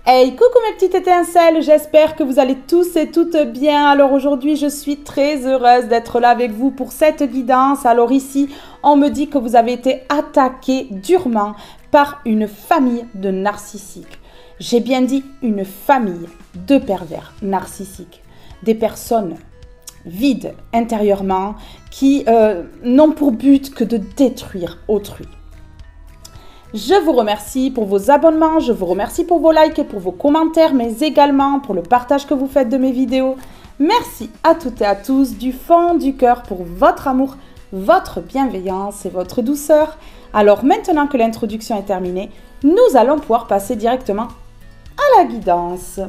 Hey, coucou mes petites étincelles, j'espère que vous allez tous et toutes bien. Alors aujourd'hui, je suis très heureuse d'être là avec vous pour cette guidance. Alors ici, on me dit que vous avez été attaqué durement par une famille de narcissiques. J'ai bien dit une famille de pervers narcissiques. Des personnes vides intérieurement qui n'ont pour but que de détruire autrui. Je vous remercie pour vos abonnements, je vous remercie pour vos likes et pour vos commentaires, mais également pour le partage que vous faites de mes vidéos. Merci à toutes et à tous du fond du cœur pour votre amour, votre bienveillance et votre douceur. Alors maintenant que l'introduction est terminée, nous allons pouvoir passer directement à la guidance.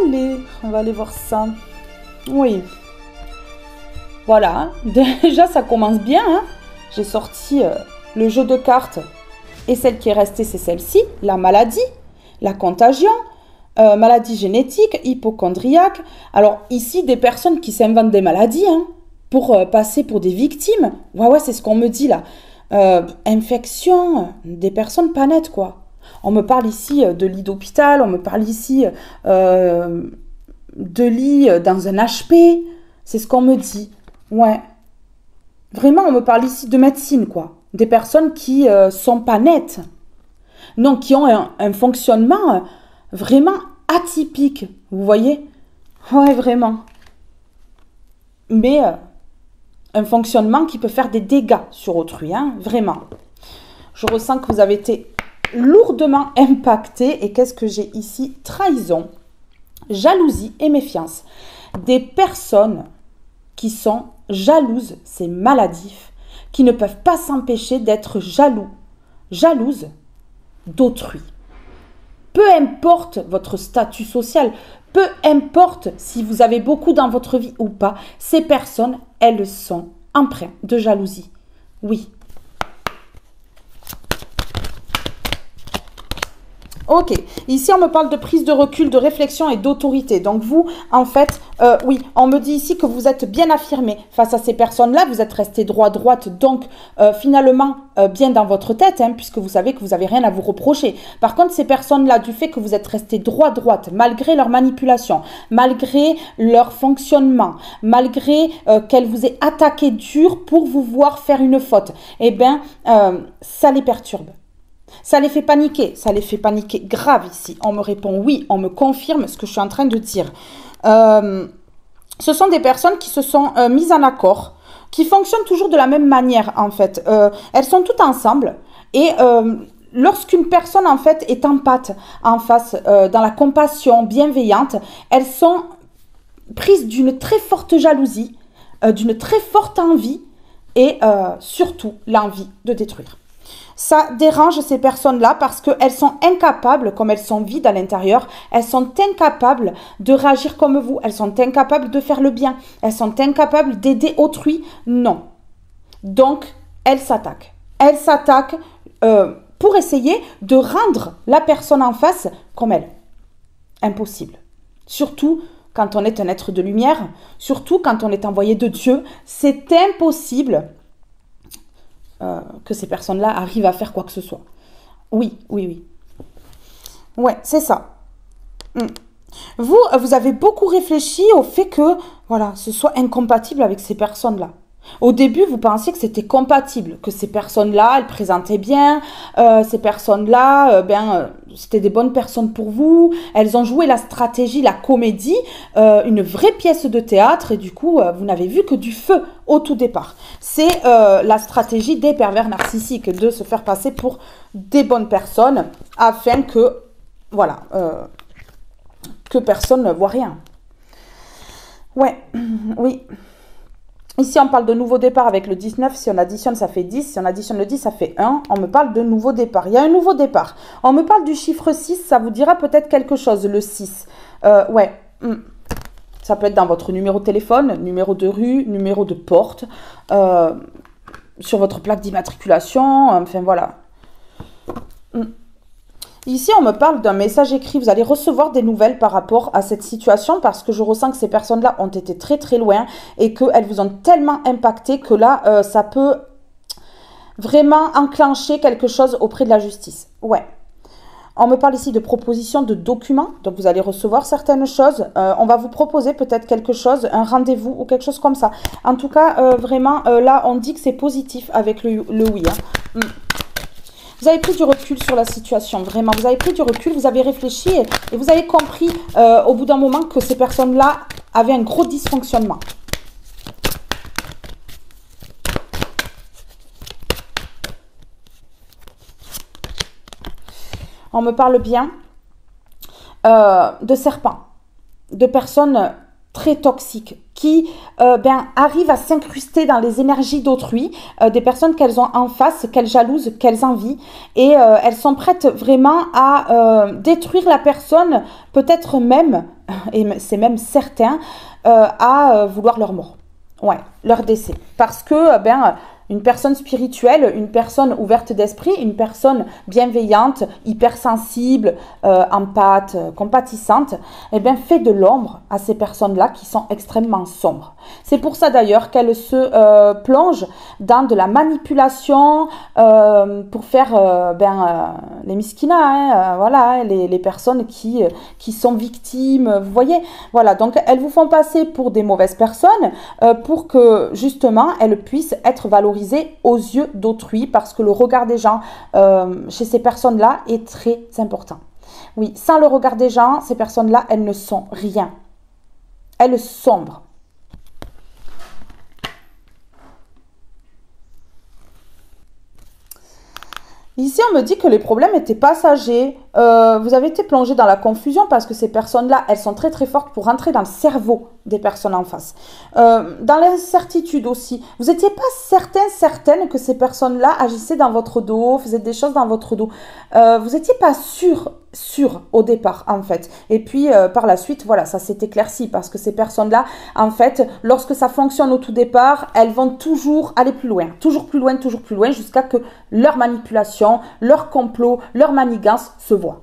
Allez, on va aller voir ça. Oui. Voilà, déjà ça commence bien. Hein. J'ai sorti le jeu de cartes. Et celle qui est restée, c'est celle-ci. La maladie, la contagion, maladie génétique, hypochondriaque. Alors ici, des personnes qui s'inventent des maladies hein, pour passer pour des victimes. Ouais, c'est ce qu'on me dit là. Infection, des personnes pas nettes quoi. On me parle ici de lit d'hôpital, on me parle ici de lit dans un HP. C'est ce qu'on me dit. Ouais. Vraiment, on me parle ici de médecine, quoi. Des personnes qui sont pas nettes. Non, qui ont un fonctionnement vraiment atypique. Vous voyez? Ouais, vraiment. Mais un fonctionnement qui peut faire des dégâts sur autrui, hein, vraiment. Je ressens que vous avez été lourdement impacté. Et qu'est-ce que j'ai ici? Trahison, jalousie et méfiance. Des personnes qui sont jalouses, c'est maladif, qui ne peuvent pas s'empêcher d'être jalouses d'autrui. Peu importe votre statut social, peu importe si vous avez beaucoup dans votre vie ou pas, ces personnes, elles sont empreintes de jalousie. Oui. Ok, ici on me parle de prise de recul, de réflexion et d'autorité. Donc vous, en fait, oui, on me dit ici que vous êtes bien affirmé face à ces personnes-là. Vous êtes resté droite, donc finalement bien dans votre tête, hein, puisque vous savez que vous n'avez rien à vous reprocher. Par contre, ces personnes-là, du fait que vous êtes resté droite, malgré leur manipulation, malgré leur fonctionnement, malgré qu'elles vous aient attaqué dur pour vous voir faire une faute, eh bien, ça les perturbe. Ça les fait paniquer grave ici. On me répond oui, on me confirme ce que je suis en train de dire. Ce sont des personnes qui se sont mises en accord, qui fonctionnent toujours de la même manière en fait. Elles sont toutes ensemble et lorsqu'une personne en fait est empathe en face, dans la compassion bienveillante, elles sont prises d'une très forte jalousie, d'une très forte envie et surtout l'envie de détruire. Ça dérange ces personnes-là parce qu'elles sont incapables, comme elles sont vides à l'intérieur, elles sont incapables de réagir comme vous, elles sont incapables de faire le bien, elles sont incapables d'aider autrui, non. Donc, elles s'attaquent. Elles s'attaquent pour essayer de rendre la personne en face comme elle. Impossible. Surtout quand on est un être de lumière, surtout quand on est envoyé de Dieu, c'est impossible que ces personnes-là arrivent à faire quoi que ce soit. Oui. Ouais, c'est ça. Vous avez beaucoup réfléchi au fait que, voilà, ce soit incompatible avec ces personnes-là. Au début, vous pensiez que c'était compatible, que ces personnes-là, elles présentaient bien, ces personnes-là, c'était des bonnes personnes pour vous. Elles ont joué la stratégie, la comédie, une vraie pièce de théâtre, et du coup, vous n'avez vu que du feu au tout départ. C'est la stratégie des pervers narcissiques, de se faire passer pour des bonnes personnes, afin que, voilà, que personne ne voit rien. Ouais, oui. Ici, on parle de nouveau départ avec le 19. Si on additionne, ça fait 10. Si on additionne le 10, ça fait 1. On me parle de nouveau départ. Il y a un nouveau départ. On me parle du chiffre 6. Ça vous dira peut-être quelque chose, le 6. Ouais. Ça peut être dans votre numéro de téléphone, numéro de rue, numéro de porte, sur votre plaque d'immatriculation. Enfin, voilà. Ici, on me parle d'un message écrit. Vous allez recevoir des nouvelles par rapport à cette situation parce que je ressens que ces personnes-là ont été très très loin et qu'elles vous ont tellement impacté que là, ça peut vraiment enclencher quelque chose auprès de la justice. Ouais. On me parle ici de proposition de documents. Donc, vous allez recevoir certaines choses. On va vous proposer peut-être quelque chose, un rendez-vous ou quelque chose comme ça. En tout cas, vraiment, là, on dit que c'est positif avec le oui. Hein. Vous avez pris du recul sur la situation, vraiment. Vous avez pris du recul, vous avez réfléchi et vous avez compris au bout d'un moment que ces personnes-là avaient un gros dysfonctionnement. On me parle bien de serpents, de personnes très toxiques qui arrivent à s'incruster dans les énergies d'autrui, des personnes qu'elles ont en face, qu'elles jalousent, qu'elles envient, et elles sont prêtes vraiment à détruire la personne, peut-être même, et c'est même certain, à vouloir leur mort, ouais, leur décès, parce que une personne spirituelle, une personne ouverte d'esprit, une personne bienveillante, hypersensible, empathe, compatissante, fait de l'ombre à ces personnes-là qui sont extrêmement sombres. C'est pour ça d'ailleurs qu'elles se plongent dans de la manipulation pour faire les miskinas, hein, voilà, les personnes qui sont victimes, vous voyez. Voilà, donc elles vous font passer pour des mauvaises personnes pour que justement elles puissent être valorisées aux yeux d'autrui parce que le regard des gens chez ces personnes-là est très important. Oui, sans le regard des gens, ces personnes-là, elles ne sont rien. Elles sombrent. Ici, on me dit que les problèmes étaient passagers. Vous avez été plongé dans la confusion parce que ces personnes-là, elles sont très très fortes pour rentrer dans le cerveau des personnes en face. Dans l'incertitude aussi. Vous n'étiez pas certaine que ces personnes-là agissaient dans votre dos, faisaient des choses dans votre dos. Vous n'étiez pas sûr au départ, en fait. Et puis, par la suite, voilà, ça s'est éclairci parce que ces personnes-là, en fait, lorsque ça fonctionne au tout départ, elles vont toujours aller plus loin, jusqu'à que leur manipulation, leur complot, leur manigance se voient.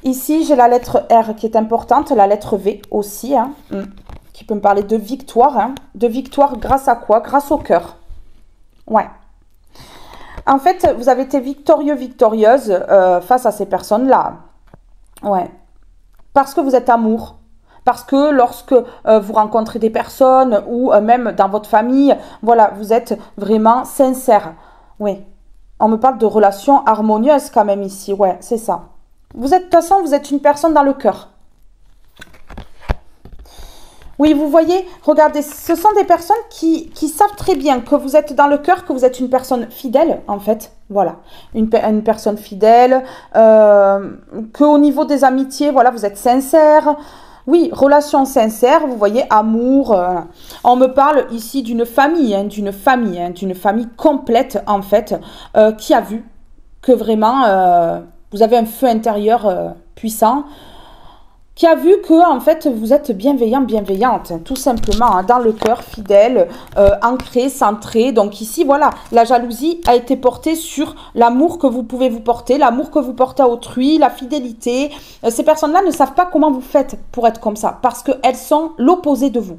Ici, j'ai la lettre R qui est importante, la lettre V aussi, hein, qui peut me parler de victoire. Hein. De victoire grâce à quoi? Grâce au cœur. Ouais. En fait, vous avez été victorieuse face à ces personnes-là. Ouais. Parce que vous êtes amour. Parce que lorsque vous rencontrez des personnes ou même dans votre famille, voilà, vous êtes vraiment sincère. Oui. On me parle de relations harmonieuses quand même ici. Ouais, c'est ça. Vous êtes, de toute façon, vous êtes une personne dans le cœur. Oui, vous voyez, regardez, ce sont des personnes qui savent très bien que vous êtes dans le cœur, que vous êtes une personne fidèle, en fait. Voilà, une personne fidèle, qu'au niveau des amitiés, voilà, vous êtes sincère. Oui, relation sincère, vous voyez, amour. On me parle ici d'une famille, d'une famille complète, en fait, qui a vu que vraiment, vous avez un feu intérieur puissant, qui a vu que en fait vous êtes bienveillante, tout simplement, hein, dans le cœur, fidèle, ancré, centré. Donc ici, voilà, la jalousie a été portée sur l'amour que vous pouvez vous porter, l'amour que vous portez à autrui, la fidélité. Ces personnes-là ne savent pas comment vous faites pour être comme ça, parce qu'elles sont l'opposé de vous.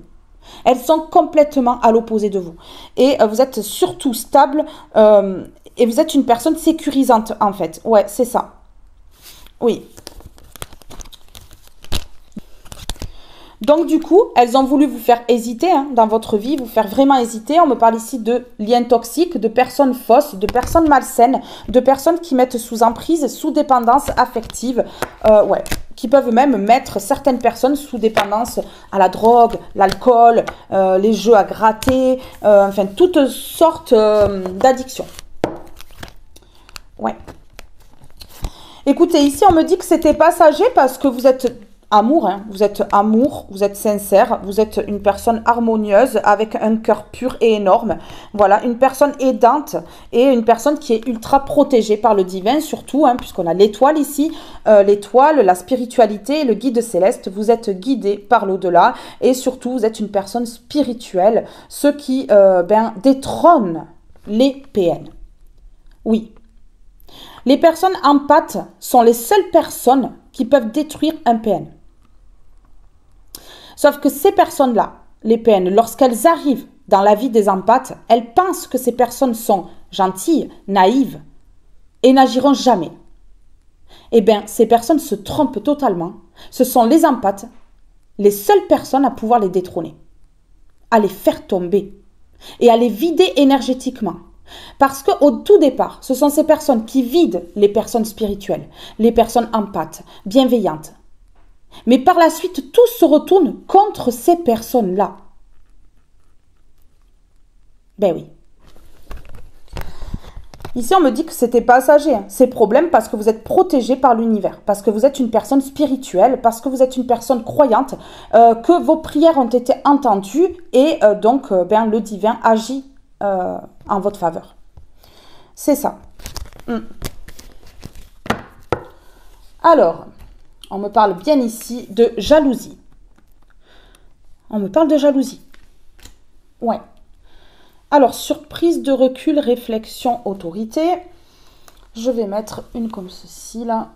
Elles sont complètement à l'opposé de vous. Et vous êtes surtout stable et vous êtes une personne sécurisante, en fait. Ouais, c'est ça. Oui. Donc du coup, elles ont voulu vous faire hésiter hein, dans votre vie, vous faire vraiment hésiter. On me parle ici de liens toxiques, de personnes fausses, de personnes malsaines, de personnes qui mettent sous emprise, sous dépendance affective, ouais, qui peuvent même mettre certaines personnes sous dépendance à la drogue, l'alcool, les jeux à gratter, enfin toutes sortes d'addictions. Ouais. Écoutez, ici on me dit que c'était passager parce que vous êtes amour, hein. Vous êtes sincère, vous êtes une personne harmonieuse avec un cœur pur et énorme. Voilà, une personne aidante et une personne qui est ultra protégée par le divin surtout, hein, puisqu'on a l'étoile ici, l'étoile, la spiritualité, le guide céleste. Vous êtes guidé par l'au-delà et surtout vous êtes une personne spirituelle, ce qui détrône les PN. Oui. Les personnes empathes sont les seules personnes qui peuvent détruire un PN. Sauf que ces personnes-là, les PN, lorsqu'elles arrivent dans la vie des empathes, elles pensent que ces personnes sont gentilles, naïves et n'agiront jamais. Eh bien, ces personnes se trompent totalement. Ce sont les empathes, les seules personnes à pouvoir les détrôner, à les faire tomber et à les vider énergétiquement. Parce qu'au tout départ, ce sont ces personnes qui vident les personnes spirituelles, les personnes empathes, bienveillantes. Mais par la suite, tout se retourne contre ces personnes-là. Ben oui. Ici, on me dit que c'était passager, hein, ces problèmes, parce que vous êtes protégé par l'univers, parce que vous êtes une personne spirituelle, parce que vous êtes une personne croyante, que vos prières ont été entendues et donc le divin agit en votre faveur. C'est ça. Alors, on me parle bien ici de jalousie. On me parle de jalousie. Ouais. Alors, surprise de recul, réflexion, autorité. Je vais mettre une comme ceci, là.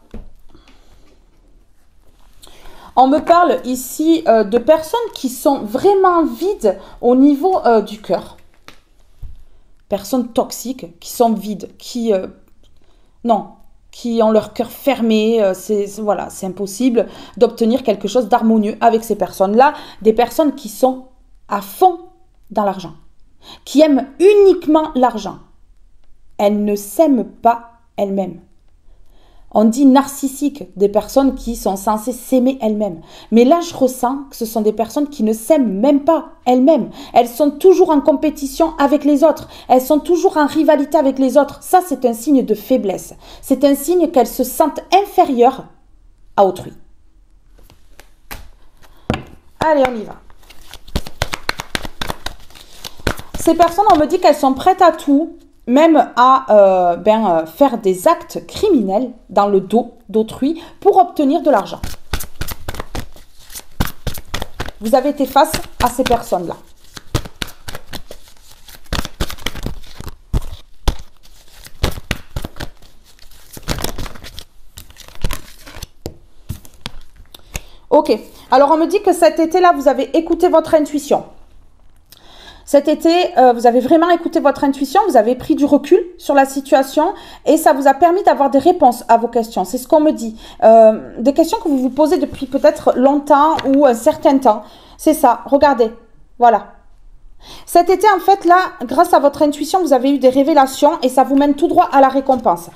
On me parle ici de personnes qui sont vraiment vides au niveau du cœur. Personnes toxiques qui sont vides, qui ont leur cœur fermé, voilà, c'est impossible d'obtenir quelque chose d'harmonieux avec ces personnes-là. Des personnes qui sont à fond dans l'argent, qui aiment uniquement l'argent. Elles ne s'aiment pas elles-mêmes. On dit narcissique, des personnes qui sont censées s'aimer elles-mêmes. Mais là, je ressens que ce sont des personnes qui ne s'aiment même pas elles-mêmes. Elles sont toujours en compétition avec les autres. Elles sont toujours en rivalité avec les autres. Ça, c'est un signe de faiblesse. C'est un signe qu'elles se sentent inférieures à autrui. Allez, on y va. Ces personnes, on me dit qu'elles sont prêtes à tout, même à faire des actes criminels dans le dos d'autrui pour obtenir de l'argent. Vous avez été face à ces personnes-là. Ok, alors on me dit que cet été-là, vous avez écouté votre intuition. Cet été, vous avez vraiment écouté votre intuition, vous avez pris du recul sur la situation et ça vous a permis d'avoir des réponses à vos questions. C'est ce qu'on me dit. Des questions que vous vous posez depuis peut-être longtemps ou un certain temps. C'est ça, regardez, voilà. Cet été, en fait, là, grâce à votre intuition, vous avez eu des révélations et ça vous mène tout droit à la récompense.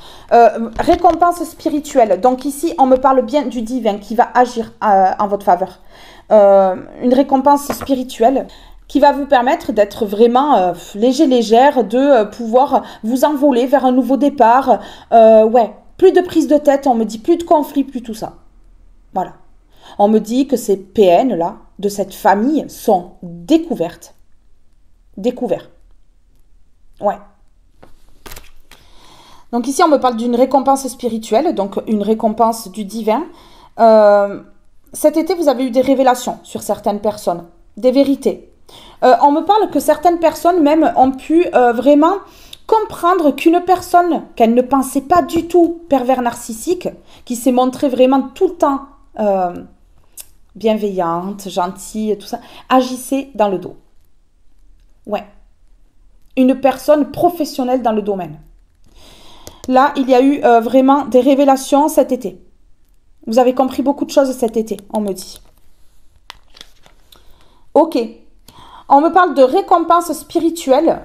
Récompense spirituelle. Donc ici, on me parle bien du divin qui va agir en votre faveur. Une récompense spirituelle qui va vous permettre d'être vraiment légère, de pouvoir vous envoler vers un nouveau départ. Ouais, plus de prise de tête, on me dit plus de conflits, plus tout ça. Voilà. On me dit que ces PN-là, de cette famille, sont découvertes. Découverts. Ouais. Donc ici, on me parle d'une récompense spirituelle, donc une récompense du divin. Cet été, vous avez eu des révélations sur certaines personnes, des vérités. On me parle que certaines personnes même ont pu vraiment comprendre qu'une personne qu'elle ne pensait pas du tout pervers narcissique, qui s'est montrée vraiment tout le temps bienveillante, gentille, tout ça, agissait dans le dos. Ouais. Une personne professionnelle dans le domaine. Là, il y a eu vraiment des révélations cet été. Vous avez compris beaucoup de choses cet été, on me dit. Ok. On me parle de récompense spirituelle,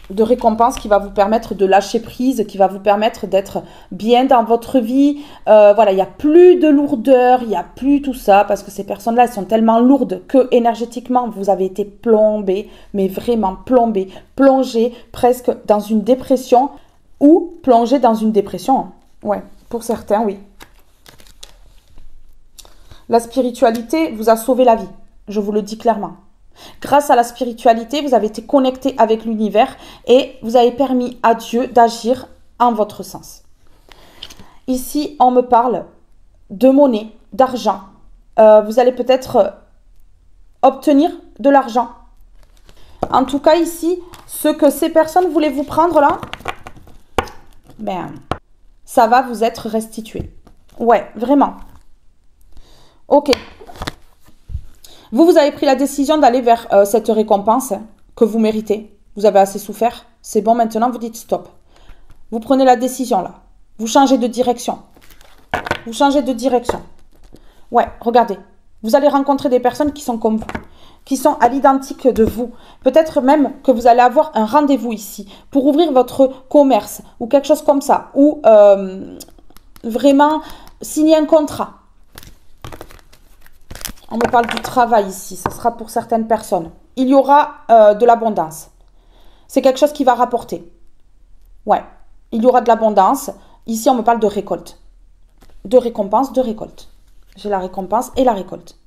de récompense qui va vous permettre de lâcher prise, qui va vous permettre d'être bien dans votre vie. Voilà, il n'y a plus de lourdeur, il n'y a plus tout ça, parce que ces personnes-là, elles sont tellement lourdes que énergétiquement, vous avez été plombé, mais vraiment plombé, plongé presque dans une dépression, ou plongé dans une dépression. Ouais, pour certains, oui. La spiritualité vous a sauvé la vie, je vous le dis clairement. Grâce à la spiritualité, vous avez été connecté avec l'univers et vous avez permis à Dieu d'agir en votre sens. Ici, on me parle de monnaie, d'argent. Vous allez peut-être obtenir de l'argent. En tout cas, ici, ce que ces personnes voulaient vous prendre là, ben, ça va vous être restitué. Ouais, vraiment. Ok. Vous avez pris la décision d'aller vers cette récompense que vous méritez. Vous avez assez souffert. C'est bon, maintenant, vous dites stop. Vous prenez la décision, là. Vous changez de direction. Vous changez de direction. Ouais, regardez. Vous allez rencontrer des personnes qui sont comme vous, qui sont à l'identique de vous. Peut-être même que vous allez avoir un rendez-vous ici pour ouvrir votre commerce ou quelque chose comme ça. Ou vraiment signer un contrat. On me parle du travail ici, ça sera pour certaines personnes. Il y aura de l'abondance. C'est quelque chose qui va rapporter. Ouais, il y aura de l'abondance. Ici, on me parle de récolte. De récompense, de récolte. J'ai la récompense et la récolte.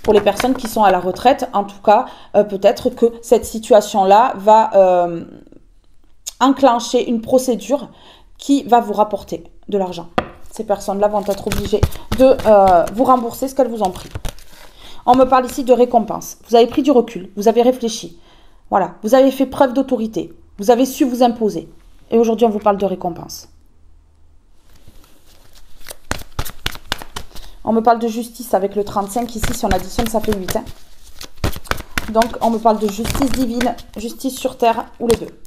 Pour les personnes qui sont à la retraite, en tout cas, peut-être que cette situation-là va enclencher une procédure qui va vous rapporter de l'argent. Ces personnes-là vont être obligées de vous rembourser ce qu'elles vous ont pris. On me parle ici de récompense. Vous avez pris du recul, vous avez réfléchi. Voilà, vous avez fait preuve d'autorité. Vous avez su vous imposer. Et aujourd'hui, on vous parle de récompense. On me parle de justice avec le 35. Ici, si on additionne, ça fait 8. Hein. Donc, on me parle de justice divine, justice sur terre, ou les deux.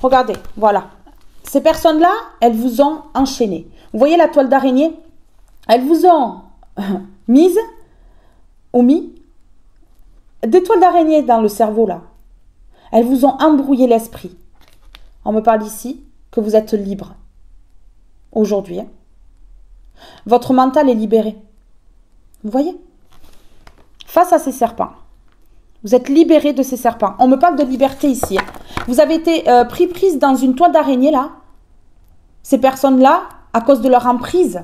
Regardez, voilà. Ces personnes-là, elles vous ont enchaîné. Vous voyez la toile d'araignée? Elles vous ont mise ou mis des toiles d'araignée dans le cerveau, là. Elles vous ont embrouillé l'esprit. On me parle ici que vous êtes libre. Aujourd'hui. Hein. Votre mental est libéré. Vous voyez? Face à ces serpents. Vous êtes libéré de ces serpents. On me parle de liberté ici. Hein. Vous avez été prise dans une toile d'araignée, là. Ces personnes-là, à cause de leur emprise,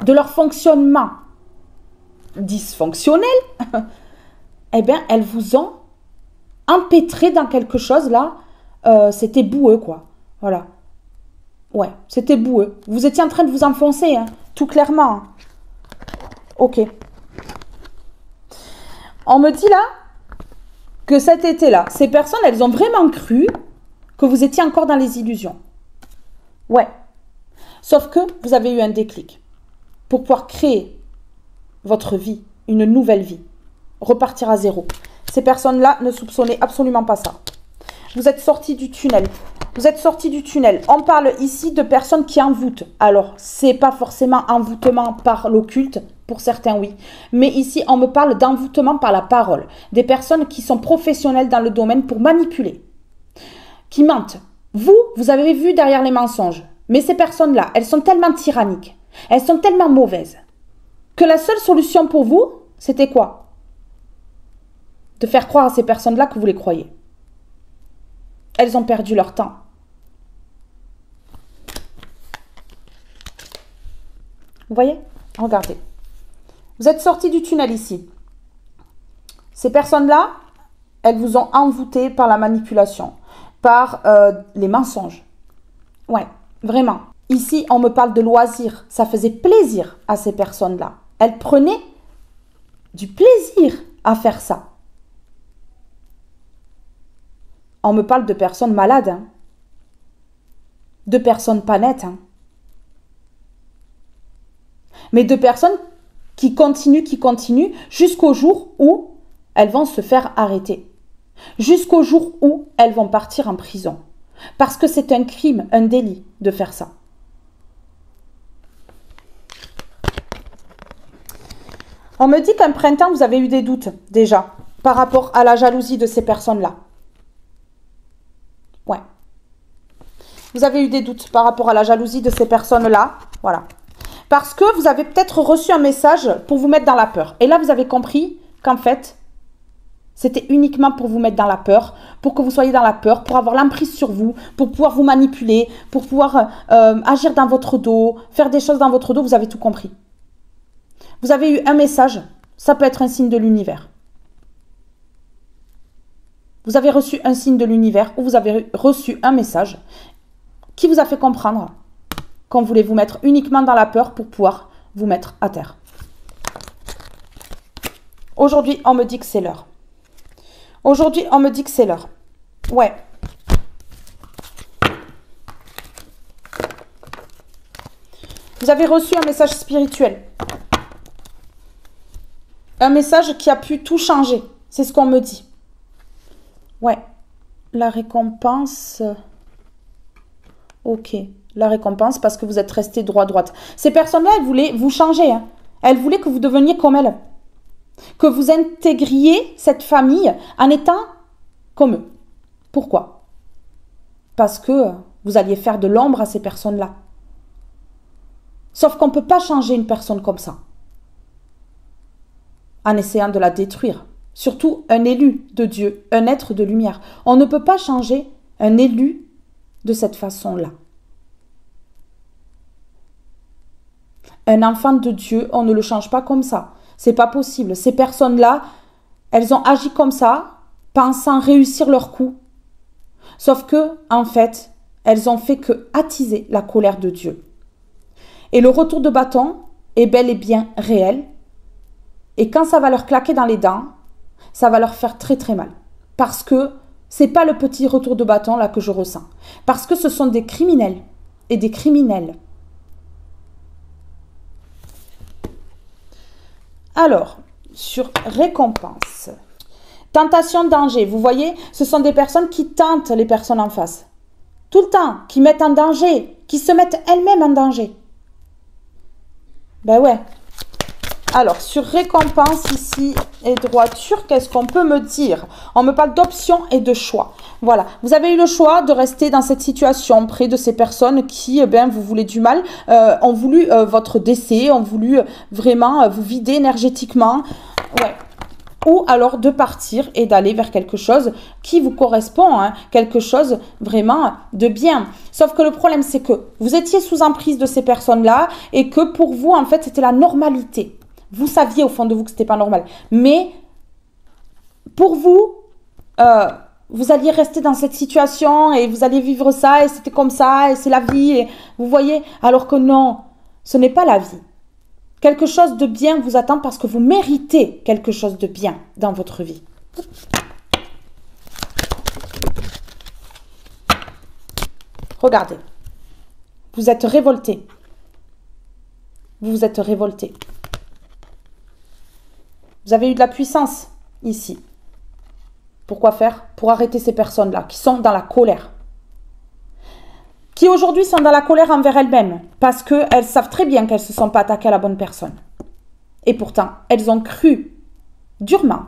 de leur fonctionnement dysfonctionnel, eh bien, elles vous ont empêtré dans quelque chose, là. C'était boueux, quoi. Voilà. Ouais, c'était boueux. Vous étiez en train de vous enfoncer, hein, tout clairement. Hein. Ok. On me dit, là, que cet été-là, ces personnes, elles ont vraiment cru que vous étiez encore dans les illusions. Ouais. Sauf que vous avez eu un déclic pour pouvoir créer votre vie, une nouvelle vie, repartir à zéro. Ces personnes-là ne soupçonnaient absolument pas ça. Vous êtes sortis du tunnel. Vous êtes sortis du tunnel. On parle ici de personnes qui envoûtent. Alors, c'est pas forcément envoûtement par l'occulte, pour certains oui. Mais ici, on me parle d'envoûtement par la parole. Des personnes qui sont professionnelles dans le domaine pour manipuler, qui mentent. Vous avez vu derrière les mensonges. Mais ces personnes-là, elles sont tellement tyranniques, elles sont tellement mauvaises, que la seule solution pour vous, c'était quoi? De faire croire à ces personnes-là que vous les croyez. Elles ont perdu leur temps. Vous voyez? Regardez. Vous êtes sortis du tunnel ici. Ces personnes-là, elles vous ont envoûté par la manipulation, par les mensonges. Ouais. Vraiment. Ici, on me parle de loisirs. Ça faisait plaisir à ces personnes-là. Elles prenaient du plaisir à faire ça. On me parle de personnes malades. Hein. De personnes pas nettes. Hein. Mais de personnes qui continuent jusqu'au jour où elles vont se faire arrêter. Jusqu'au jour où elles vont partir en prison. Parce que c'est un crime, un délit de faire ça. On me dit qu'un printemps, vous avez eu des doutes déjà par rapport à la jalousie de ces personnes-là. Ouais. Vous avez eu des doutes par rapport à la jalousie de ces personnes-là. Voilà. Parce que vous avez peut-être reçu un message pour vous mettre dans la peur. Et là, vous avez compris qu'en fait, c'était uniquement pour vous mettre dans la peur, pour que vous soyez dans la peur, pour avoir l'emprise sur vous, pour pouvoir vous manipuler, pour pouvoir agir dans votre dos, faire des choses dans votre dos. Vous avez tout compris. Vous avez eu un message, ça peut être un signe de l'univers. Vous avez reçu un signe de l'univers ou vous avez reçu un message qui vous a fait comprendre qu'on voulait vous mettre uniquement dans la peur pour pouvoir vous mettre à terre. Aujourd'hui, on me dit que c'est l'heure. Aujourd'hui, on me dit que c'est l'heure. Ouais. Vous avez reçu un message spirituel. Un message qui a pu tout changer. C'est ce qu'on me dit. Ouais. La récompense. Ok. La récompense parce que vous êtes resté droite. Ces personnes-là, elles voulaient vous changer. Hein. Elles voulaient que vous deveniez comme elles. Que vous intégriez cette famille en étant comme eux. Pourquoi? Parce que vous alliez faire de l'ombre à ces personnes-là. Sauf qu'on ne peut pas changer une personne comme ça. En essayant de la détruire. Surtout un élu de Dieu, un être de lumière. On ne peut pas changer un élu de cette façon-là. Un enfant de Dieu, on ne le change pas comme ça. C'est pas possible. Ces personnes-là, elles ont agi comme ça, pensant réussir leur coup. Sauf que, en fait, elles ont fait que attiser la colère de Dieu. Et le retour de bâton est bel et bien réel. Et quand ça va leur claquer dans les dents, ça va leur faire très très mal. Parce que c'est pas le petit retour de bâton là que je ressens. Parce que ce sont des criminels et des criminelles. Alors, sur récompense, tentation, danger, vous voyez, ce sont des personnes qui tentent les personnes en face. Tout le temps, qui mettent en danger, qui se mettent elles-mêmes en danger. Ben ouais. Alors, sur récompense ici et droiture, qu'est-ce qu'on peut me dire? On me parle d'options et de choix. Voilà, vous avez eu le choix de rester dans cette situation près de ces personnes qui, vous voulez du mal, ont voulu votre décès, ont voulu vraiment vous vider énergétiquement. Ouais. Ou alors de partir et d'aller vers quelque chose qui vous correspond, hein, quelque chose vraiment de bien. Sauf que le problème, c'est que vous étiez sous emprise de ces personnes-là et que pour vous, en fait, c'était la normalité. Vous saviez au fond de vous que ce n'était pas normal. Mais pour vous, vous alliez rester dans cette situation et vous alliez vivre ça et c'était comme ça et c'est la vie. Et vous voyez, alors que non, ce n'est pas la vie. Quelque chose de bien vous attend parce que vous méritez quelque chose de bien dans votre vie. Regardez. Vous êtes révolté. Vous vous êtes révolté. Vous avez eu de la puissance ici. Pourquoi faire? Pour arrêter ces personnes-là qui sont dans la colère. Qui aujourd'hui sont dans la colère envers elles-mêmes. Parce qu'elles savent très bien qu'elles ne se sont pas attaquées à la bonne personne. Et pourtant, elles ont cru durement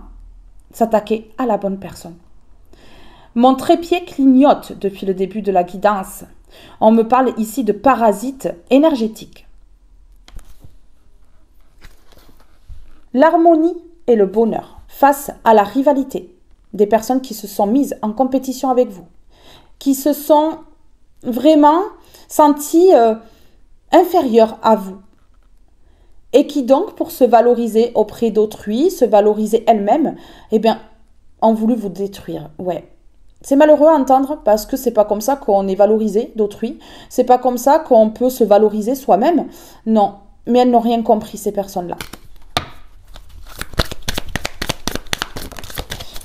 s'attaquer à la bonne personne. Mon trépied clignote depuis le début de la guidance. On me parle ici de parasites énergétiques. L'harmonie et le bonheur face à la rivalité des personnes qui se sont mises en compétition avec vous, qui se sont vraiment senties inférieures à vous et qui donc, pour se valoriser auprès d'autrui, se valoriser elles-mêmes, ont voulu vous détruire. Ouais. C'est malheureux à entendre parce que c'est pas comme ça qu'on est valorisé d'autrui, c'est pas comme ça qu'on peut se valoriser soi-même. Non, mais elles n'ont rien compris, ces personnes-là.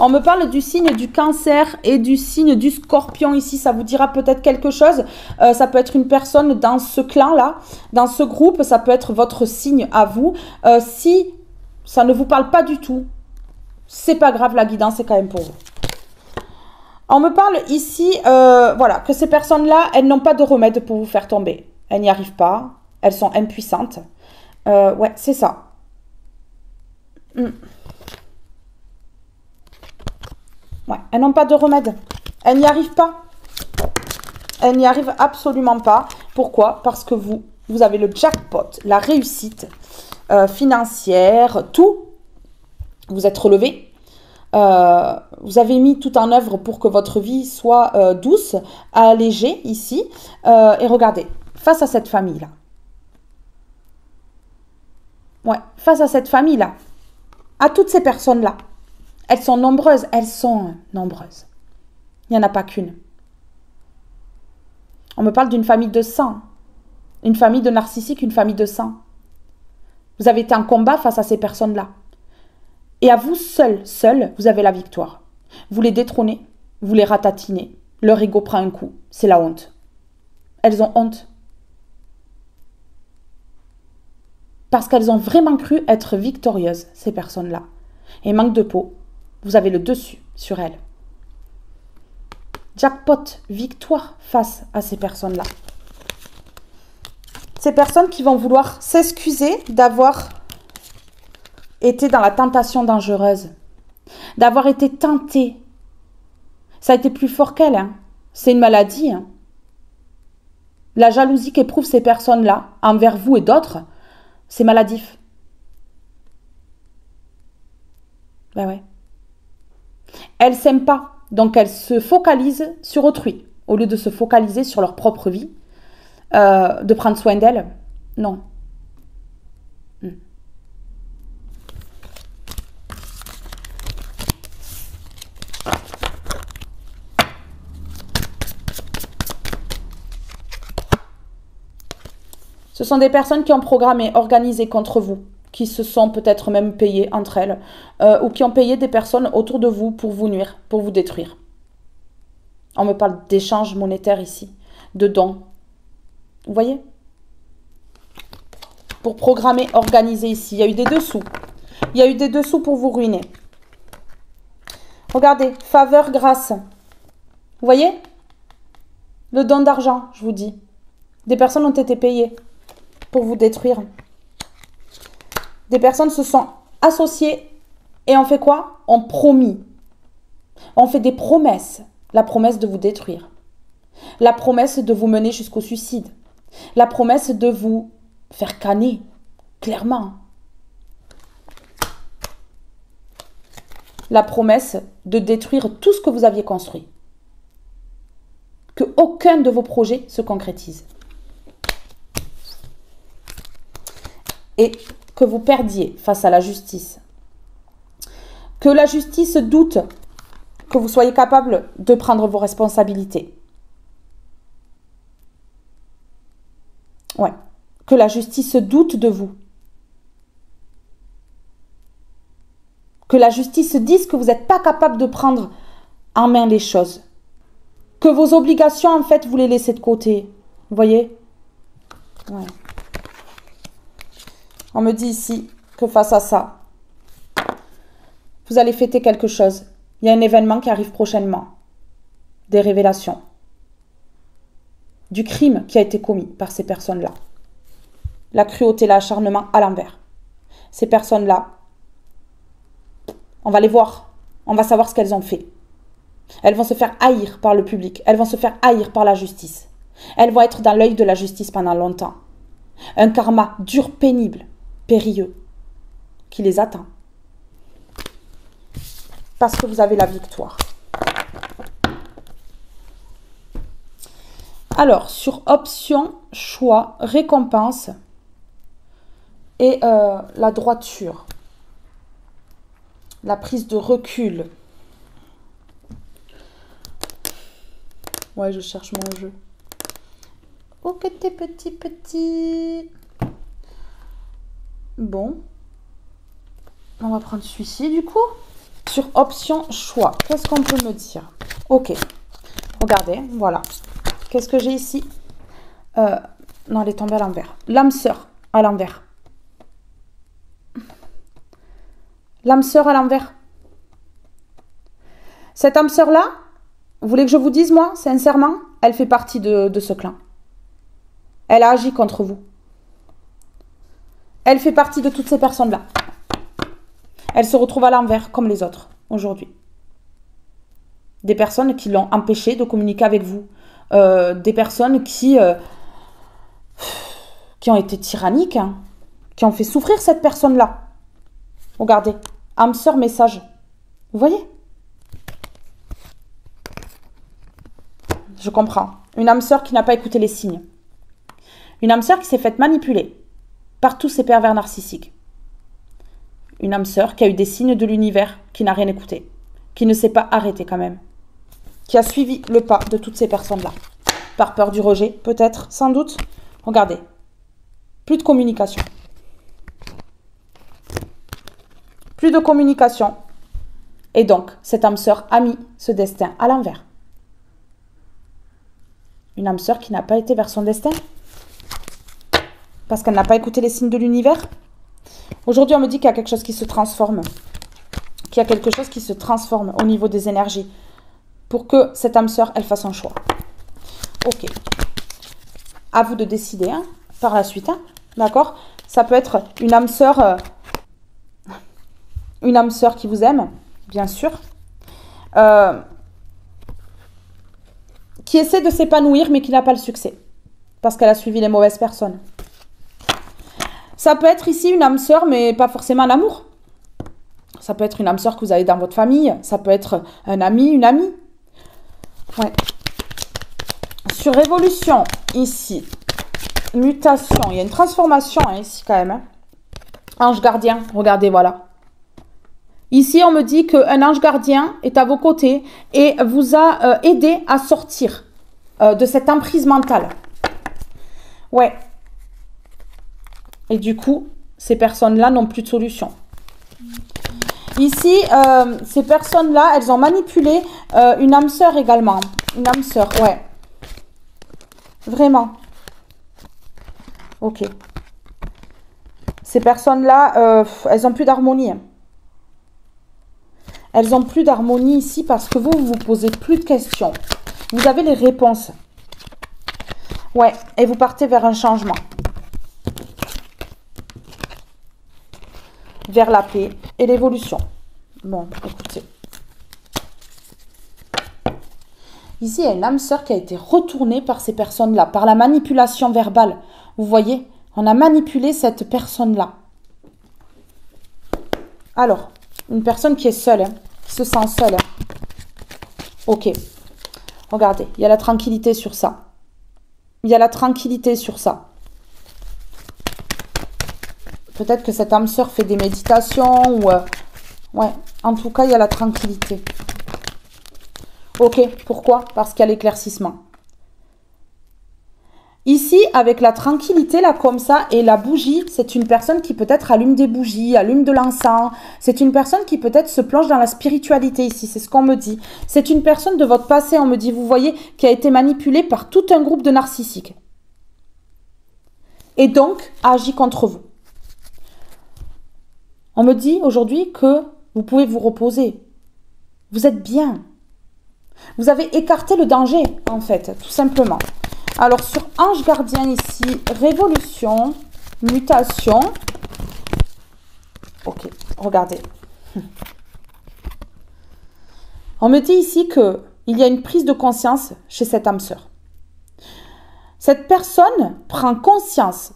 On me parle du signe du Cancer et du signe du Scorpion ici. Ça vous dira peut-être quelque chose. Ça peut être une personne dans ce clan-là, dans ce groupe. Ça peut être votre signe à vous. Si ça ne vous parle pas du tout, c'est pas grave. La guidance est quand même pour vous. On me parle ici, voilà, que ces personnes-là, elles n'ont pas de remède pour vous faire tomber. Elles n'y arrivent pas. Elles sont impuissantes. Ouais, c'est ça. Ouais, elles n'ont pas de remède. Elles n'y arrivent pas. Elles n'y arrivent absolument pas. Pourquoi? Parce que vous avez le jackpot, la réussite financière, tout. Vous êtes relevé. Vous avez mis tout en œuvre pour que votre vie soit douce, allégée ici. Et regardez, face à cette famille-là. Ouais, face à cette famille-là. À toutes ces personnes-là. Elles sont nombreuses. Elles sont nombreuses. Il n'y en a pas qu'une. On me parle d'une famille de sang. Une famille de narcissiques, une famille de sang. Vous avez été en combat face à ces personnes-là. Et à vous seul, vous avez la victoire. Vous les détrônez, vous les ratatinez. Leur ego prend un coup. C'est la honte. Elles ont honte. Parce qu'elles ont vraiment cru être victorieuses, ces personnes-là. Et manque de peau, vous avez le dessus sur elles. Jackpot, victoire face à ces personnes-là. Ces personnes qui vont vouloir s'excuser d'avoir été dans la tentation dangereuse, d'avoir été tentée. Ça a été plus fort qu'elle. Hein. C'est une maladie. Hein. La jalousie qu'éprouvent ces personnes-là, envers vous et d'autres, c'est maladif. Ben ouais. Elles s'aiment pas. Donc, elles se focalisent sur autrui, au lieu de se focaliser sur leur propre vie, de prendre soin d'elles. Non. Ce sont des personnes qui ont programmé, organisé contre vous, qui se sont peut-être même payées entre elles, ou qui ont payé des personnes autour de vous pour vous nuire, pour vous détruire. On me parle d'échanges monétaires ici, de dons. Vous voyez? Pour programmer, organiser ici. Il y a eu des dessous. Il y a eu des dessous pour vous ruiner. Regardez, faveur, grâce. Vous voyez? Le don d'argent, je vous dis. Des personnes ont été payées pour vous détruire. Des personnes se sont associées et on fait quoi? On promis. On fait des promesses. La promesse de vous détruire. La promesse de vous mener jusqu'au suicide. La promesse de vous faire canner. Clairement. La promesse de détruire tout ce que vous aviez construit. Que aucun de vos projets se concrétise. Et que vous perdiez face à la justice. Que la justice doute que vous soyez capable de prendre vos responsabilités. Ouais. Que la justice doute de vous. Que la justice dise que vous n'êtes pas capable de prendre en main les choses. Que vos obligations, en fait, vous les laissez de côté. Vous voyez? Ouais. On me dit ici que face à ça, vous allez fêter quelque chose. Il y a un événement qui arrive prochainement. Des révélations. Du crime qui a été commis par ces personnes-là. La cruauté, l'acharnement à l'envers. Ces personnes-là, on va les voir. On va savoir ce qu'elles ont fait. Elles vont se faire haïr par le public. Elles vont se faire haïr par la justice. Elles vont être dans l'œil de la justice pendant longtemps. Un karma dur, pénible, périlleux, qui les attend. Parce que vous avez la victoire. Alors, sur option, choix, récompense et la droiture. La prise de recul. Ouais, je cherche mon jeu. Oh, que t'es petit. Bon. On va prendre celui-ci, du coup. Sur option, choix. Qu'est-ce qu'on peut me dire? Ok. Regardez, voilà. Qu'est-ce que j'ai ici? Non, elle est tombée à l'envers. L'âme sœur à l'envers. L'âme sœur à l'envers. Cette âme sœur-là, vous voulez que je vous dise, moi, sincèrement, elle fait partie de ce clan. Elle a agi contre vous. Elle fait partie de toutes ces personnes-là. Elle se retrouve à l'envers, comme les autres, aujourd'hui. Des personnes qui l'ont empêché de communiquer avec vous. Des personnes qui ont été tyranniques, hein, qui ont fait souffrir cette personne-là. Regardez, âme sœur message. Vous voyez? Je comprends. Une âme sœur qui n'a pas écouté les signes. Une âme sœur qui s'est faite manipuler par tous ces pervers narcissiques. Une âme sœur qui a eu des signes de l'univers, qui n'a rien écouté, qui ne s'est pas arrêtée quand même, qui a suivi le pas de toutes ces personnes-là. Par peur du rejet, peut-être, sans doute. Regardez, plus de communication. Plus de communication. Et donc, cette âme sœur a mis ce destin à l'envers. Une âme sœur qui n'a pas été vers son destin parce qu'elle n'a pas écouté les signes de l'univers. Aujourd'hui, on me dit qu'il y a quelque chose qui se transforme. Qu'il y a quelque chose qui se transforme au niveau des énergies pour que cette âme sœur, elle fasse un choix. Ok. À vous de décider hein, par la suite. Hein, d'accord? Ça peut être une âme sœur qui vous aime, bien sûr. Qui essaie de s'épanouir mais qui n'a pas le succès parce qu'elle a suivi les mauvaises personnes. Ça peut être ici une âme sœur mais pas forcément l'amour. Ça peut être une âme sœur que vous avez dans votre famille. Ça peut être un ami, une amie. Ouais. Sur révolution, ici, mutation, il y a une transformation hein, ici quand même. Hein. Ange gardien, regardez, voilà. Ici, on me dit qu'un ange gardien est à vos côtés et vous a aidé à sortir de cette emprise mentale. Ouais. Et du coup, ces personnes-là n'ont plus de solution. Ici, ces personnes-là, elles ont manipulé une âme sœur également. Une âme sœur, ouais. Vraiment. Ok. Ces personnes-là, elles n'ont plus d'harmonie. Elles n'ont plus d'harmonie ici parce que vous vous posez plus de questions. Vous avez les réponses. Ouais, et vous partez vers un changement. Vers la paix et l'évolution. Bon, écoutez. Ici, il y a une âme sœur qui a été retournée par ces personnes-là, par la manipulation verbale. Vous voyez, on a manipulé cette personne-là. Alors, une personne qui est seule, hein, qui se sent seule. Hein. Ok. Regardez, il y a la tranquillité sur ça. Il y a la tranquillité sur ça. Peut-être que cette âme sœur fait des méditations ou... ouais, en tout cas, il y a la tranquillité. Ok, pourquoi? Parce qu'il y a l'éclaircissement. Ici, avec la tranquillité, là, comme ça, et la bougie, c'est une personne qui peut-être allume des bougies, allume de l'encens. C'est une personne qui peut-être se plonge dans la spiritualité ici, c'est ce qu'on me dit. C'est une personne de votre passé, on me dit, vous voyez, qui a été manipulée par tout un groupe de narcissiques. Et donc, agit contre vous. On me dit aujourd'hui que vous pouvez vous reposer. Vous êtes bien. Vous avez écarté le danger, en fait, tout simplement. Alors, sur ange gardien ici, révolution, mutation. Ok, regardez. On me dit ici qu'il y a une prise de conscience chez cette âme sœur. Cette personne prend conscience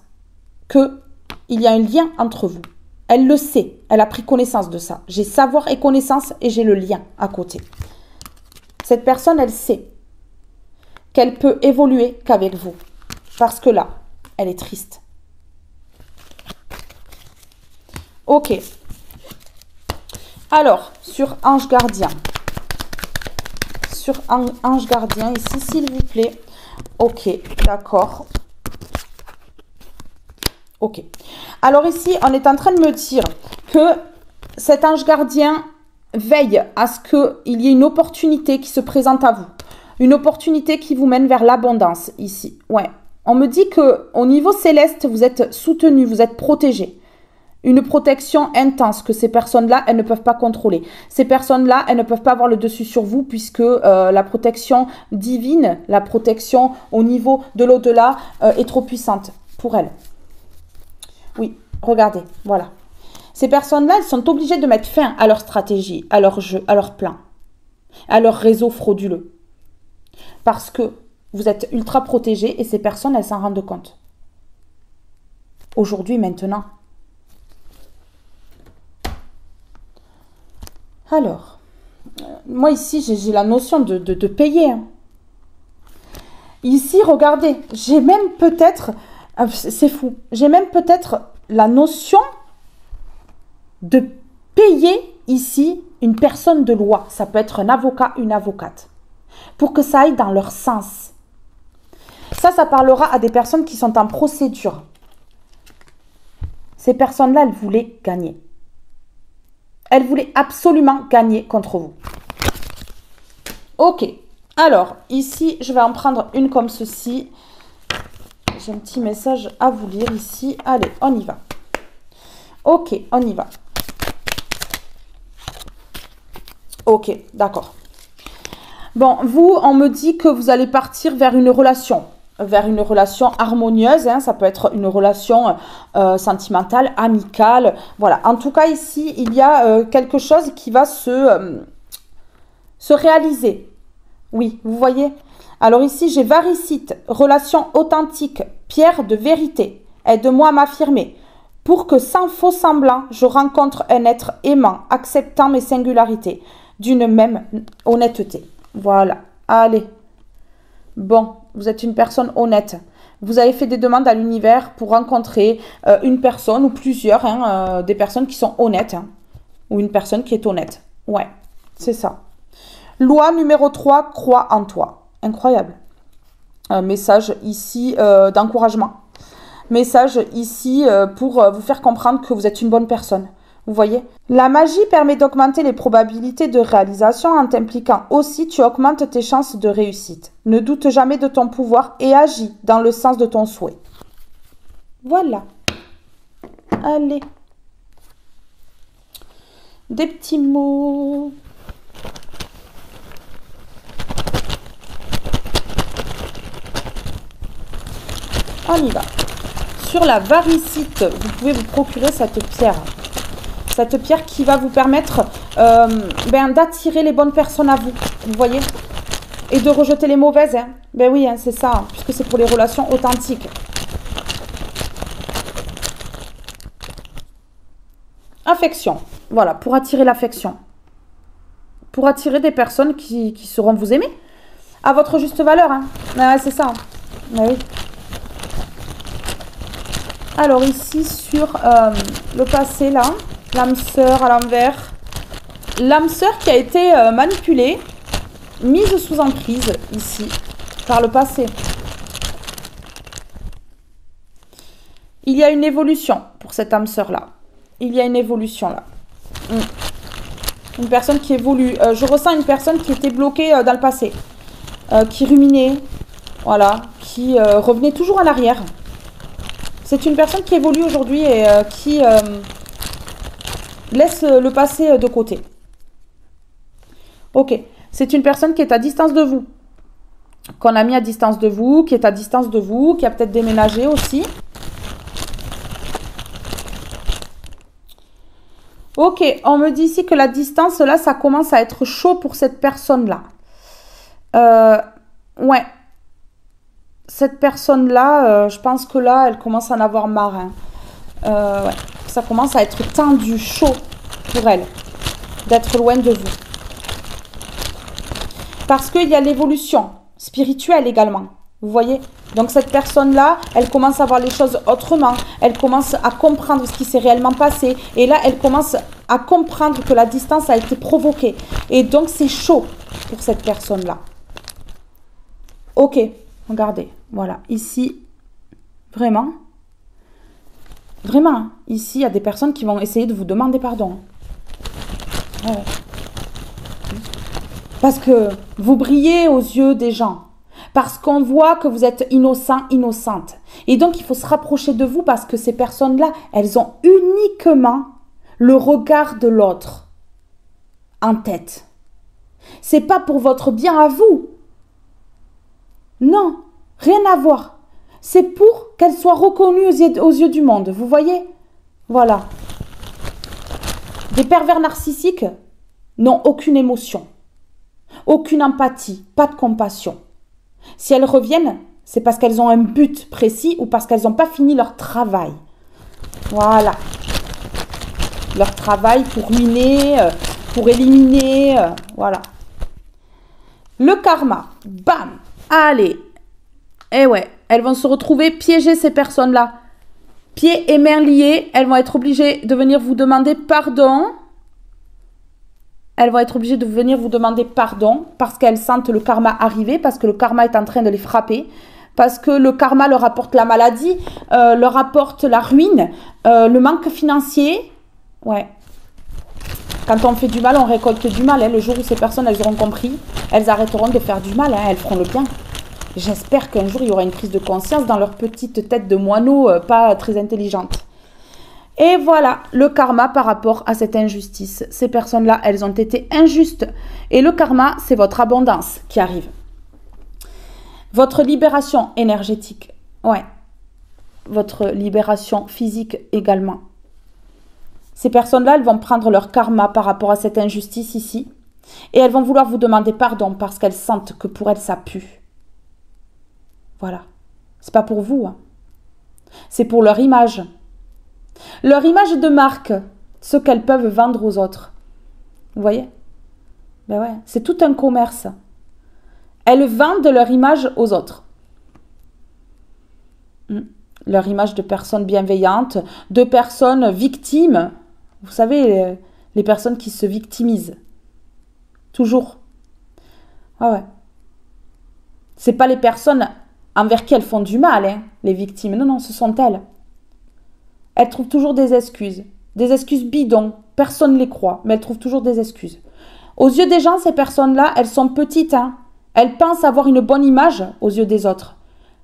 qu'il y a un lien entre vous. Elle le sait, elle a pris connaissance de ça. J'ai savoir et connaissance et j'ai le lien à côté. Cette personne, elle sait qu'elle peut évoluer qu'avec vous. Parce que là, elle est triste. Ok. Alors, sur ange gardien. Sur ange gardien, ici, s'il vous plaît. Ok, d'accord. Ok. Alors ici, on est en train de me dire que cet ange gardien veille à ce qu'il y ait une opportunité qui se présente à vous. Une opportunité qui vous mène vers l'abondance ici. Ouais. On me dit qu'au niveau céleste, vous êtes soutenu, vous êtes protégé. Une protection intense que ces personnes-là, elles ne peuvent pas contrôler. Ces personnes-là, elles ne peuvent pas avoir le dessus sur vous puisque la protection divine, la protection au niveau de l'au-delà est trop puissante pour elles. Oui, regardez, voilà. Ces personnes-là, elles sont obligées de mettre fin à leur stratégie, à leur jeu, à leur plan, à leur réseau frauduleux. Parce que vous êtes ultra protégés et ces personnes, elles s'en rendent compte. Aujourd'hui, maintenant. Alors, moi ici, j'ai la notion de payer. Hein. Ici, regardez, j'ai même peut-être, c'est fou, j'ai même peut-être la notion de payer ici une personne de loi. Ça peut être un avocat, une avocate, pour que ça aille dans leur sens. Ça parlera à des personnes qui sont en procédure. Ces personnes-là, elles voulaient gagner. Elles voulaient absolument gagner contre vous. Ok. Alors, ici, je vais en prendre une comme ceci. J'ai un petit message à vous lire ici. Allez, on y va. Ok, on y va. Ok, d'accord. Bon, vous, on me dit que vous allez partir vers une relation harmonieuse. Hein, ça peut être une relation sentimentale, amicale. Voilà. En tout cas, ici, il y a quelque chose qui va se réaliser. Oui, vous voyez. Alors ici, j'ai varicite, relation authentique, pierre de vérité. Aide-moi à m'affirmer. Pour que sans faux semblant, je rencontre un être aimant, acceptant mes singularités, d'une même honnêteté. Voilà. Allez. Bon, vous êtes une personne honnête. Vous avez fait des demandes à l'univers pour rencontrer une personne ou plusieurs, hein, des personnes qui sont honnêtes. Hein, ou une personne qui est honnête. Ouais, c'est ça. Loi numéro 3, crois en toi. Incroyable. Un message ici d'encouragement. Message ici pour vous faire comprendre que vous êtes une bonne personne. Vous voyez? La magie permet d'augmenter les probabilités de réalisation en t'impliquant aussi, tu augmentes tes chances de réussite. Ne doute jamais de ton pouvoir et agis dans le sens de ton souhait. Voilà. Allez. Des petits mots. On y va. Sur la varicite, vous pouvez vous procurer cette pierre. Cette pierre qui va vous permettre d'attirer les bonnes personnes à vous. Vous voyez? Et de rejeter les mauvaises. Hein. Ben oui, hein, c'est ça. Hein, puisque c'est pour les relations authentiques. Affection. Voilà, pour attirer l'affection. Pour attirer des personnes qui sauront vous aimer. À votre juste valeur. Hein. Ouais, c'est ça. Ben oui. Alors ici sur le passé là, l'âme sœur à l'envers, l'âme sœur qui a été manipulée, mise sous emprise ici par le passé. Il y a une évolution pour cette âme sœur là. Il y a une évolution là. Une personne qui évolue. Je ressens une personne qui était bloquée dans le passé, qui ruminait, voilà, qui revenait toujours à l'arrière. C'est une personne qui évolue aujourd'hui et qui laisse le passé de côté. Ok. C'est une personne qui est à distance de vous. Qu'on a mis à distance de vous, qui est à distance de vous, qui a peut-être déménagé aussi. Ok. On me dit ici que la distance, là, ça commence à être chaud pour cette personne-là. Ouais. Cette personne-là, je pense que là, elle commence à en avoir marre. Hein. Ouais. Ça commence à être tendu, chaud pour elle, d'être loin de vous. Parce qu'il y a l'évolution spirituelle également. Vous voyez? Donc cette personne-là, elle commence à voir les choses autrement. Elle commence à comprendre ce qui s'est réellement passé. Et là, elle commence à comprendre que la distance a été provoquée. Et donc, c'est chaud pour cette personne-là. Ok. Regardez, voilà, ici, vraiment, ici, il y a des personnes qui vont essayer de vous demander pardon. Ouais. Parce que vous brillez aux yeux des gens, parce qu'on voit que vous êtes innocent, innocente. Et donc, il faut se rapprocher de vous parce que ces personnes-là, elles ont uniquement le regard de l'autre en tête. C'est pas pour votre bien à vous. Non, rien à voir. C'est pour qu'elle soit reconnue aux yeux du monde. Vous voyez? Voilà. Des pervers narcissiques n'ont aucune émotion, aucune empathie, pas de compassion. Si elles reviennent, c'est parce qu'elles ont un but précis ou parce qu'elles n'ont pas fini leur travail. Voilà. Leur travail pour ruiner, pour éliminer, voilà. Le karma, bam, allez. Eh ouais, elles vont se retrouver piégées, ces personnes-là. Pieds et mains liés, elles vont être obligées de venir vous demander pardon. Elles vont être obligées de venir vous demander pardon parce qu'elles sentent le karma arriver, parce que le karma est en train de les frapper, parce que le karma leur apporte la maladie, leur apporte la ruine, le manque financier. Ouais. Quand on fait du mal, on récolte du mal. Hein. Le jour où ces personnes, elles auront compris, elles arrêteront de faire du mal. Hein. Elles feront le bien. J'espère qu'un jour, il y aura une prise de conscience dans leur petite tête de moineau pas très intelligente. Et voilà, le karma par rapport à cette injustice. Ces personnes-là, elles ont été injustes. Et le karma, c'est votre abondance qui arrive. Votre libération énergétique. Ouais. Votre libération physique également. Ces personnes-là, elles vont prendre leur karma par rapport à cette injustice ici. Et elles vont vouloir vous demander pardon parce qu'elles sentent que pour elles, ça pue. Voilà. C'est pas pour vous. Hein. C'est pour leur image. Leur image de marque. Ce qu'elles peuvent vendre aux autres. Vous voyez? Ben ouais. C'est tout un commerce. Elles vendent leur image aux autres. Leur image de personnes bienveillantes, de personnes victimes. Vous savez, les personnes qui se victimisent. Toujours. Ah ouais. C'est pas les personnes envers qui elles font du mal, hein, les victimes. Non, non, ce sont elles. Elles trouvent toujours des excuses. Des excuses bidons. Personne ne les croit, mais elles trouvent toujours des excuses. Aux yeux des gens, ces personnes-là, elles sont petites. Hein. Elles pensent avoir une bonne image aux yeux des autres.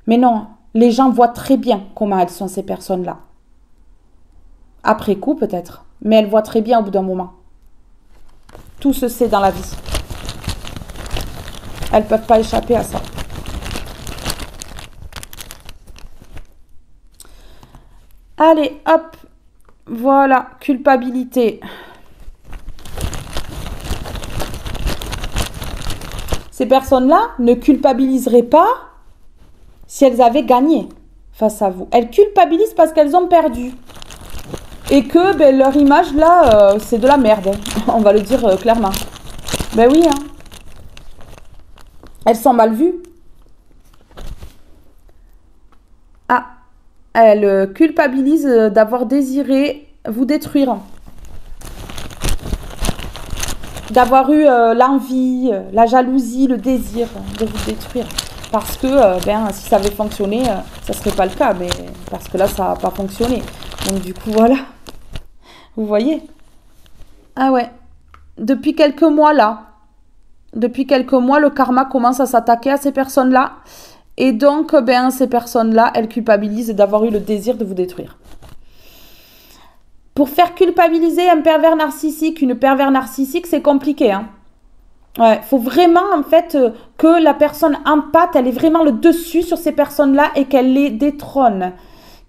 Mais non, les gens voient très bien comment elles sont, ces personnes-là. Après coup, peut-être. Mais elles voient très bien au bout d'un moment. Tout se sait dans la vie. Elles ne peuvent pas échapper à ça. Allez, hop. Voilà, culpabilité. Ces personnes-là ne culpabiliseraient pas si elles avaient gagné face à vous. Elles culpabilisent parce qu'elles ont perdu. Et que ben, leur image, là, c'est de la merde. On va le dire clairement. Ben oui, hein. Elles sont mal vues. Ah, elles culpabilisent d'avoir désiré vous détruire. D'avoir eu l'envie, la jalousie, le désir de vous détruire. Parce que ben, si ça avait fonctionné, ça ne serait pas le cas. Mais parce que là, ça n'a pas fonctionné. Donc du coup, voilà. Vous voyez? Ah ouais. Depuis quelques mois, là. Depuis quelques mois, le karma commence à s'attaquer à ces personnes-là. Et donc, ben, ces personnes-là, elles culpabilisent d'avoir eu le désir de vous détruire. Pour faire culpabiliser un pervers narcissique, une pervers narcissique, c'est compliqué, hein. Ouais, faut vraiment, en fait, que la personne empathe, elle ait vraiment le dessus sur ces personnes-là et qu'elle les détrône.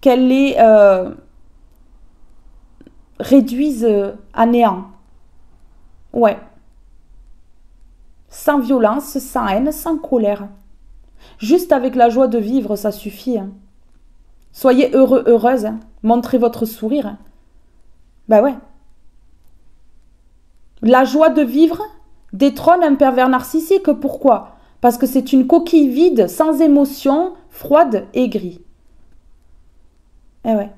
Qu'elle les réduise à néant. Ouais. Sans violence, sans haine, sans colère. Juste avec la joie de vivre, ça suffit. Hein. Soyez heureux, heureuse. Hein. Montrez votre sourire. Hein. Ben ouais. La joie de vivre détrône un pervers narcissique. Pourquoi? Parce que c'est une coquille vide, sans émotion, froide, aigrie. Eh ouais.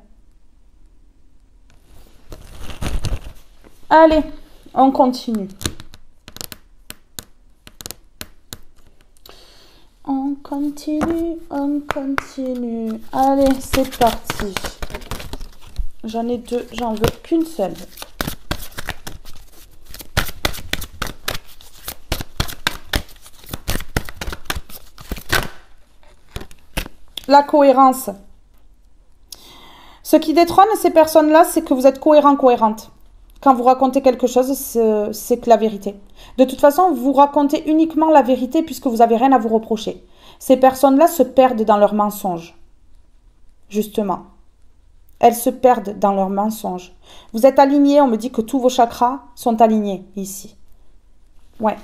Allez, on continue. On continue, on continue. Allez, c'est parti. J'en ai deux, j'en veux qu'une seule. La cohérence. Ce qui détrône ces personnes-là, c'est que vous êtes cohérent, cohérente. Quand vous racontez quelque chose, c'est que la vérité. De toute façon, vous racontez uniquement la vérité puisque vous n'avez rien à vous reprocher. Ces personnes-là se perdent dans leurs mensonges. Justement. Elles se perdent dans leurs mensonges. Vous êtes alignés, on me dit que tous vos chakras sont alignés ici. Ouais.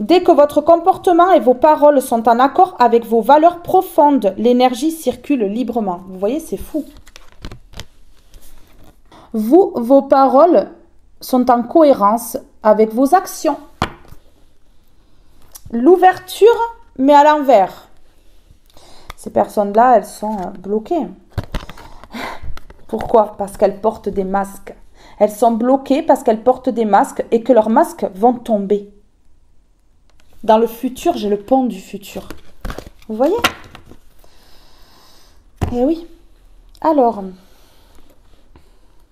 Dès que votre comportement et vos paroles sont en accord avec vos valeurs profondes, l'énergie circule librement. Vous voyez, c'est fou. Vos paroles sont en cohérence avec vos actions. L'ouverture, mais à l'envers. Ces personnes-là, elles sont bloquées. Pourquoi? Parce qu'elles portent des masques. Elles sont bloquées parce qu'elles portent des masques et que leurs masques vont tomber. Dans le futur, j'ai le pont du futur. Vous voyez? Eh oui. Alors,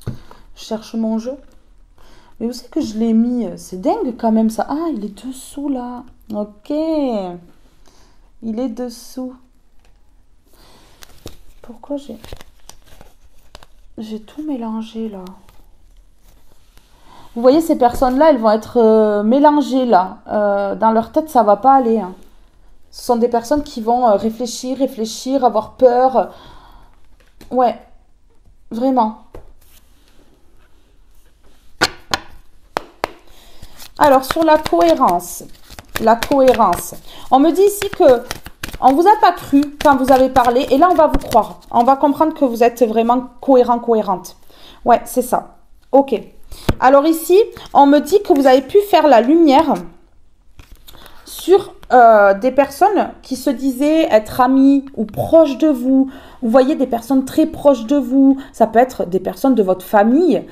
je cherche mon jeu. Mais où c'est que je l'ai mis? C'est dingue quand même ça. Ah, il est dessous là. Ok. Il est dessous. Pourquoi j'ai tout mélangé là? Vous voyez, ces personnes-là, elles vont être mélangées là. Dans leur tête, ça va pas aller. Hein. Ce sont des personnes qui vont réfléchir, avoir peur. Ouais, vraiment. Alors, sur la cohérence. On me dit ici que on vous a pas cru quand vous avez parlé. Et là, on va vous croire. On va comprendre que vous êtes vraiment cohérente. Ouais, c'est ça. Ok. Alors ici, on me dit que vous avez pu faire la lumière sur des personnes qui se disaient être amies ou proches de vous. Vous voyez des personnes très proches de vous. Ça peut être des personnes de votre famille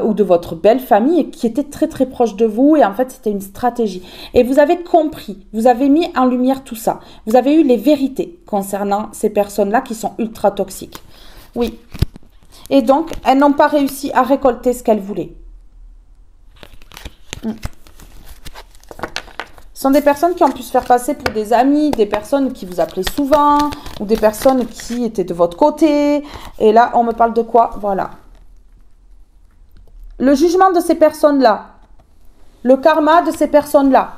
ou de votre belle famille qui étaient très très proches de vous. Et en fait, c'était une stratégie. Et vous avez compris, vous avez mis en lumière tout ça. Vous avez eu les vérités concernant ces personnes-là qui sont ultra toxiques. Oui. Et donc, elles n'ont pas réussi à récolter ce qu'elles voulaient. Ce sont des personnes qui ont pu se faire passer pour des amis, des personnes qui vous appelaient souvent, ou des personnes qui étaient de votre côté. Et là, on me parle de quoi? Voilà. Le jugement de ces personnes-là, le karma de ces personnes-là,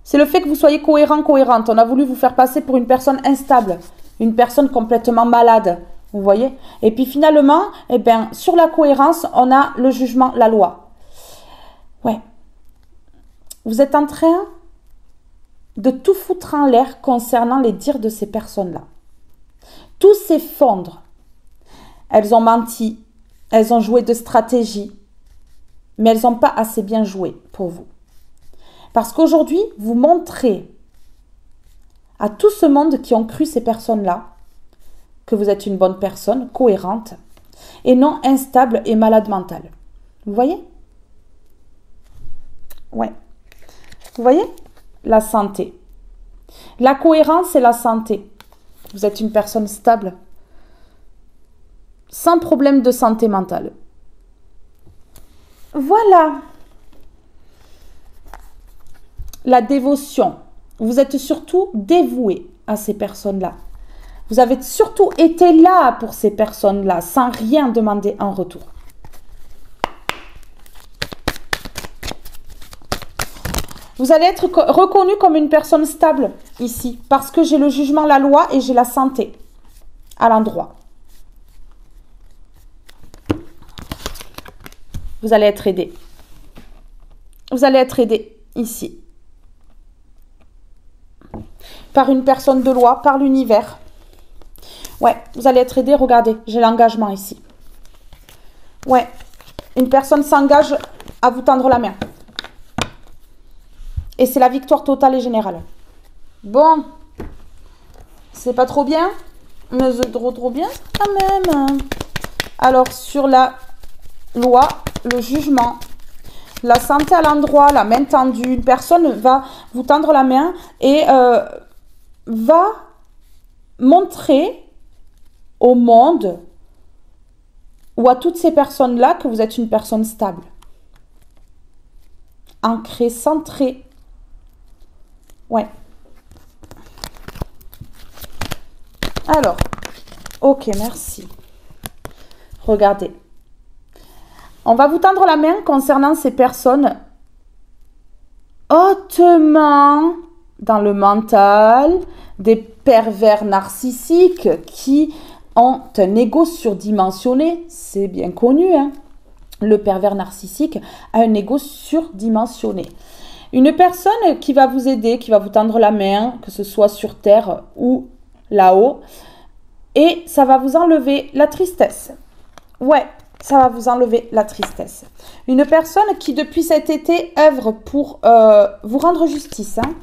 c'est le fait que vous soyez cohérente. On a voulu vous faire passer pour une personne instable, une personne complètement malade. Vous voyez? Et puis finalement, eh bien, sur la cohérence, on a le jugement, la loi. Ouais. Vous êtes en train de tout foutre en l'air concernant les dires de ces personnes-là. Tout s'effondre. Elles ont menti, elles ont joué de stratégie, mais elles n'ont pas assez bien joué pour vous. Parce qu'aujourd'hui, vous montrez à tout ce monde qui ont cru ces personnes-là que vous êtes une bonne personne, cohérente, et non instable et malade mentale. Vous voyez? Ouais. Vous voyez? La santé. La cohérence et la santé. Vous êtes une personne stable, sans problème de santé mentale. Voilà. La dévotion. Vous êtes surtout dévoué à ces personnes-là. Vous avez surtout été là pour ces personnes-là, sans rien demander en retour. Vous allez être reconnu comme une personne stable ici, parce que j'ai le jugement, la loi et j'ai la santé à l'endroit. Vous allez être aidé. Vous allez être aidé ici. Par une personne de loi, par l'univers. Ouais, vous allez être aidé, regardez, j'ai l'engagement ici. Ouais, une personne s'engage à vous tendre la main. Et c'est la victoire totale et générale. Bon, c'est pas trop bien, mais c'est trop bien quand même. Alors, sur la loi, le jugement, la santé à l'endroit, la main tendue, une personne va vous tendre la main et va montrer au monde ou à toutes ces personnes-là que vous êtes une personne stable, ancrée, centrée. Ouais. Alors, ok, merci. Regardez. On va vous tendre la main concernant ces personnes hautement dans le mental, des pervers narcissiques qui ont un ego surdimensionné, c'est bien connu, hein. Le pervers narcissique a un ego surdimensionné. Une personne qui va vous aider, qui va vous tendre la main, que ce soit sur terre ou là-haut, et ça va vous enlever la tristesse. Ouais, ça va vous enlever la tristesse. Une personne qui, depuis cet été, œuvre pour vous rendre justice, hein,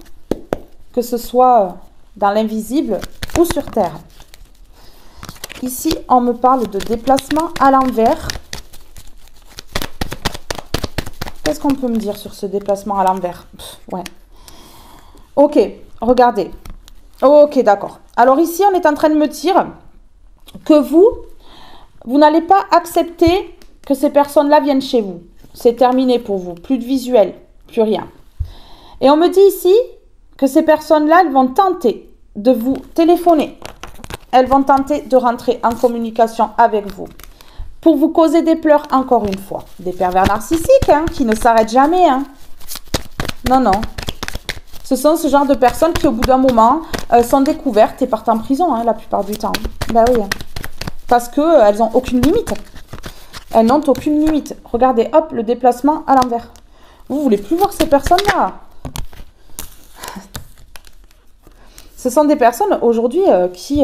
que ce soit dans l'invisible ou sur terre. Ici, on me parle de déplacement à l'envers. Qu'est-ce qu'on peut me dire sur ce déplacement à l'envers? Ouais. Ok, regardez. Ok, d'accord. Alors ici, on est en train de me dire que vous n'allez pas accepter que ces personnes-là viennent chez vous. C'est terminé pour vous. Plus de visuel, plus rien. Et on me dit ici que ces personnes-là, elles vont tenter de vous téléphoner. Elles vont tenter de rentrer en communication avec vous. Pour vous causer des pleurs, encore une fois. Des pervers narcissiques, hein, qui ne s'arrêtent jamais. Hein. Non, non. Ce sont ce genre de personnes qui, au bout d'un moment, sont découvertes et partent en prison, hein, la plupart du temps. Ben oui. Parce qu'elles n'ont aucune limite. Elles n'ont aucune limite. Regardez, hop, le déplacement à l'envers. Vous ne voulez plus voir ces personnes-là. Ce sont des personnes, aujourd'hui, qui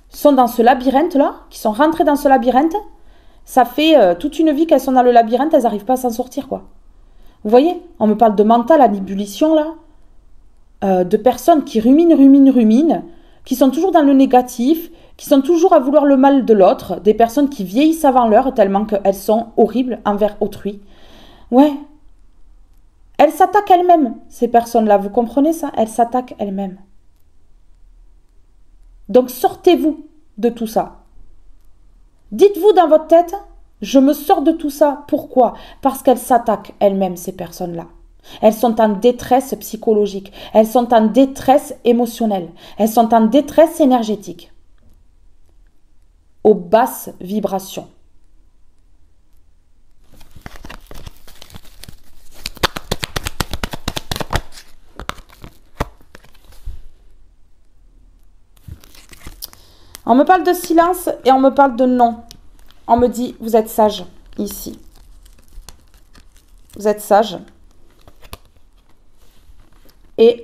sont dans ce labyrinthe-là, qui sont rentrées dans ce labyrinthe. Ça fait toute une vie qu'elles sont dans le labyrinthe, elles n'arrivent pas à s'en sortir, quoi. Vous voyez, on me parle de mental à l'ébullition, là. De personnes qui ruminent, qui sont toujours dans le négatif, qui sont toujours à vouloir le mal de l'autre, des personnes qui vieillissent avant l'heure tellement qu'elles sont horribles envers autrui. Ouais. Elles s'attaquent elles-mêmes, ces personnes-là, vous comprenez ça? Elles s'attaquent elles-mêmes. Donc sortez-vous de tout ça. Dites-vous dans votre tête, je me sors de tout ça. Pourquoi? Parce qu'elles s'attaquent elles-mêmes, ces personnes-là. Elles sont en détresse psychologique. Elles sont en détresse émotionnelle. Elles sont en détresse énergétique. Aux basses vibrations. On me parle de silence et on me parle de non. On me dit, vous êtes sage, ici. Vous êtes sage. Et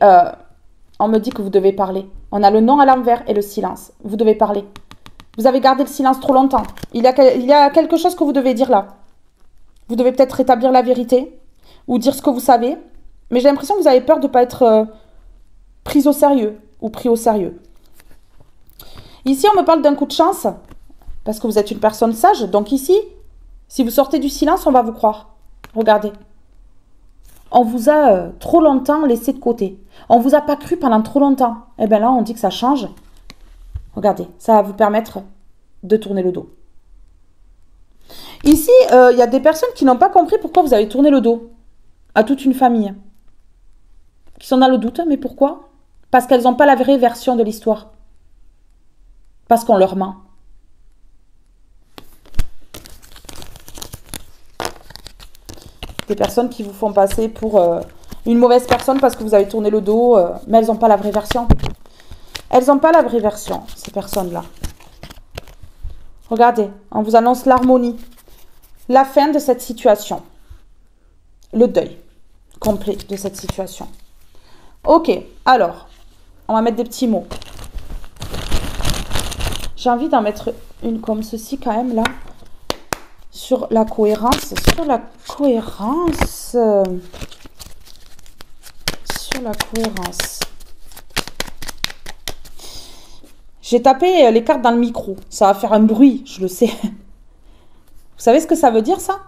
on me dit que vous devez parler. On a le non à l'envers et le silence. Vous devez parler. Vous avez gardé le silence trop longtemps. Il y a quelque chose que vous devez dire là. Vous devez peut-être rétablir la vérité ou dire ce que vous savez. Mais j'ai l'impression que vous avez peur de ne pas être prise au sérieux ou pris au sérieux. Ici, on me parle d'un coup de chance, parce que vous êtes une personne sage. Donc ici, si vous sortez du silence, on va vous croire. Regardez. On vous a trop longtemps laissé de côté. On ne vous a pas cru pendant trop longtemps. Et bien là, on dit que ça change. Regardez, ça va vous permettre de tourner le dos. Ici, il y a des personnes qui n'ont pas compris pourquoi vous avez tourné le dos à toute une famille. Qui sont dans le doute, mais pourquoi? Parce qu'elles n'ont pas la vraie version de l'histoire. Parce qu'on leur ment. Des personnes qui vous font passer pour une mauvaise personne parce que vous avez tourné le dos, mais elles n'ont pas la vraie version. Elles n'ont pas la vraie version, ces personnes-là. Regardez, on vous annonce l'harmonie. La fin de cette situation. Le deuil complet de cette situation. Ok, alors, on va mettre des petits mots. J'ai envie d'en mettre une comme ceci quand même là. Sur la cohérence. Sur la cohérence. Sur la cohérence. J'ai tapé les cartes dans le micro. Ça va faire un bruit, je le sais. Vous savez ce que ça veut dire ça?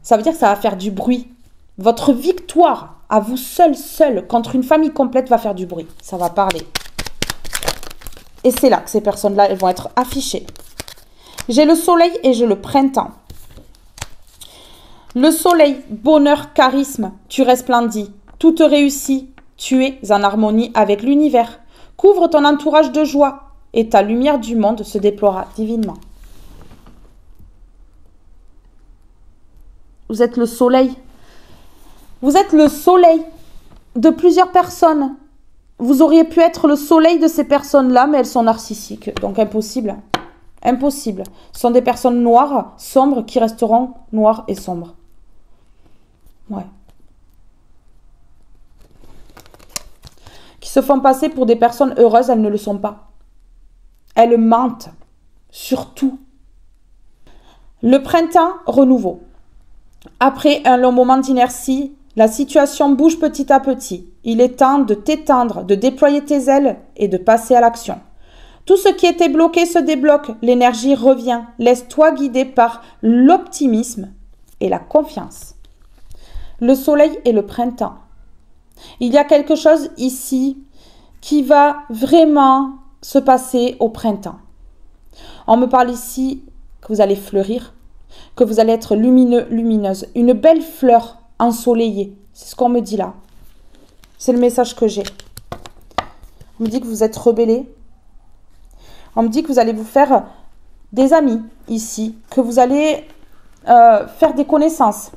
Ça veut dire que ça va faire du bruit. Votre victoire à vous seul, contre une famille complète va faire du bruit. Ça va parler. Et c'est là que ces personnes-là, elles vont être affichées. J'ai le soleil et j'ai le printemps. Le soleil, bonheur, charisme, tu resplendis. Tout te réussit. Tu es en harmonie avec l'univers. Couvre ton entourage de joie et ta lumière du monde se déploiera divinement. Vous êtes le soleil. Vous êtes le soleil de plusieurs personnes. Vous auriez pu être le soleil de ces personnes-là, mais elles sont narcissiques, donc impossible. Impossible. Ce sont des personnes noires, sombres, qui resteront noires et sombres. Ouais. Qui se font passer pour des personnes heureuses, elles ne le sont pas. Elles mentent. Surtout. Le printemps, renouveau. Après un long moment d'inertie, la situation bouge petit à petit. Il est temps de t'étendre, de déployer tes ailes et de passer à l'action. Tout ce qui était bloqué se débloque, l'énergie revient. Laisse-toi guider par l'optimisme et la confiance. Le soleil et le printemps. Il y a quelque chose ici qui va vraiment se passer au printemps. On me parle ici que vous allez fleurir, que vous allez être lumineux, lumineuse. Une belle fleur ensoleillée. C'est ce qu'on me dit là. C'est le message que j'ai. On me dit que vous êtes rebellés. On me dit que vous allez vous faire des amis ici, que vous allez faire des connaissances.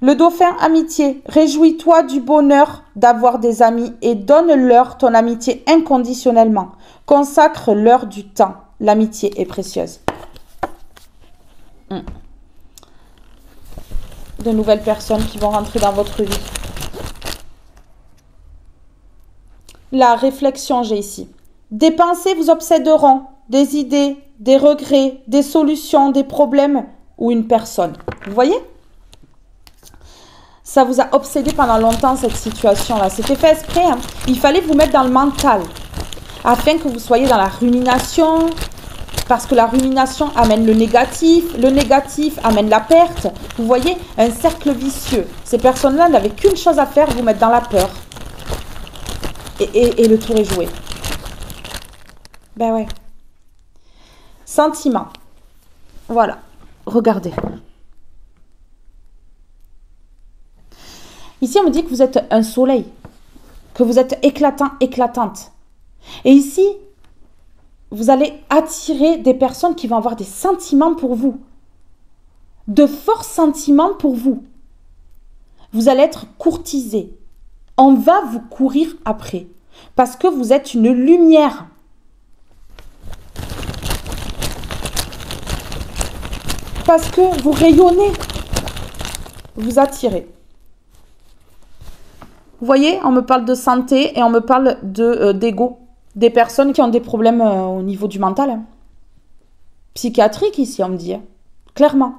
Le dauphin amitié, réjouis-toi du bonheur d'avoir des amis et donne-leur ton amitié inconditionnellement. Consacre-leur du temps. L'amitié est précieuse. De nouvelles personnes qui vont rentrer dans votre vie. La réflexion, j'ai ici. Des pensées vous obséderont, des idées, des regrets, des solutions, des problèmes ou une personne. Vous voyez ? Ça vous a obsédé pendant longtemps cette situation-là. C'était fait exprès. Hein. Il fallait vous mettre dans le mental afin que vous soyez dans la rumination. Parce que la rumination amène le négatif amène la perte. Vous voyez, un cercle vicieux. Ces personnes-là n'avaient qu'une chose à faire, vous mettre dans la peur. Et le tour est joué. Ben ouais. Sentiment. Voilà. Regardez. Ici, on me dit que vous êtes un soleil. Que vous êtes éclatant, éclatante. Et ici, vous allez attirer des personnes qui vont avoir des sentiments pour vous. De forts sentiments pour vous. Vous allez être courtisé. On va vous courir après. Parce que vous êtes une lumière. Parce que vous rayonnez. Vous attirez. Vous voyez, on me parle de santé et on me parle d'ego. Des personnes qui ont des problèmes au niveau du mental. Hein. Psychiatrique ici, on me dit. Hein. Clairement.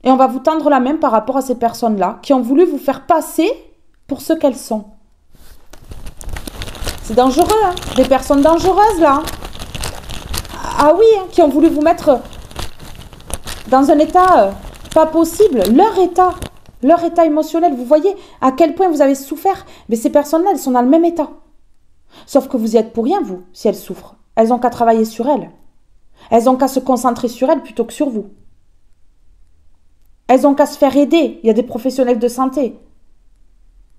Et on va vous tendre la main par rapport à ces personnes-là qui ont voulu vous faire passer pour ce qu'elles sont. C'est dangereux, hein. Des personnes dangereuses, là. Ah oui, hein, qui ont voulu vous mettre dans un état pas possible. Leur état émotionnel. Vous voyez à quel point vous avez souffert. Mais ces personnes-là, elles sont dans le même état. Sauf que vous y êtes pour rien, vous, si elles souffrent. Elles n'ont qu'à travailler sur elles. Elles n'ont qu'à se concentrer sur elles plutôt que sur vous. Elles n'ont qu'à se faire aider. Il y a des professionnels de santé.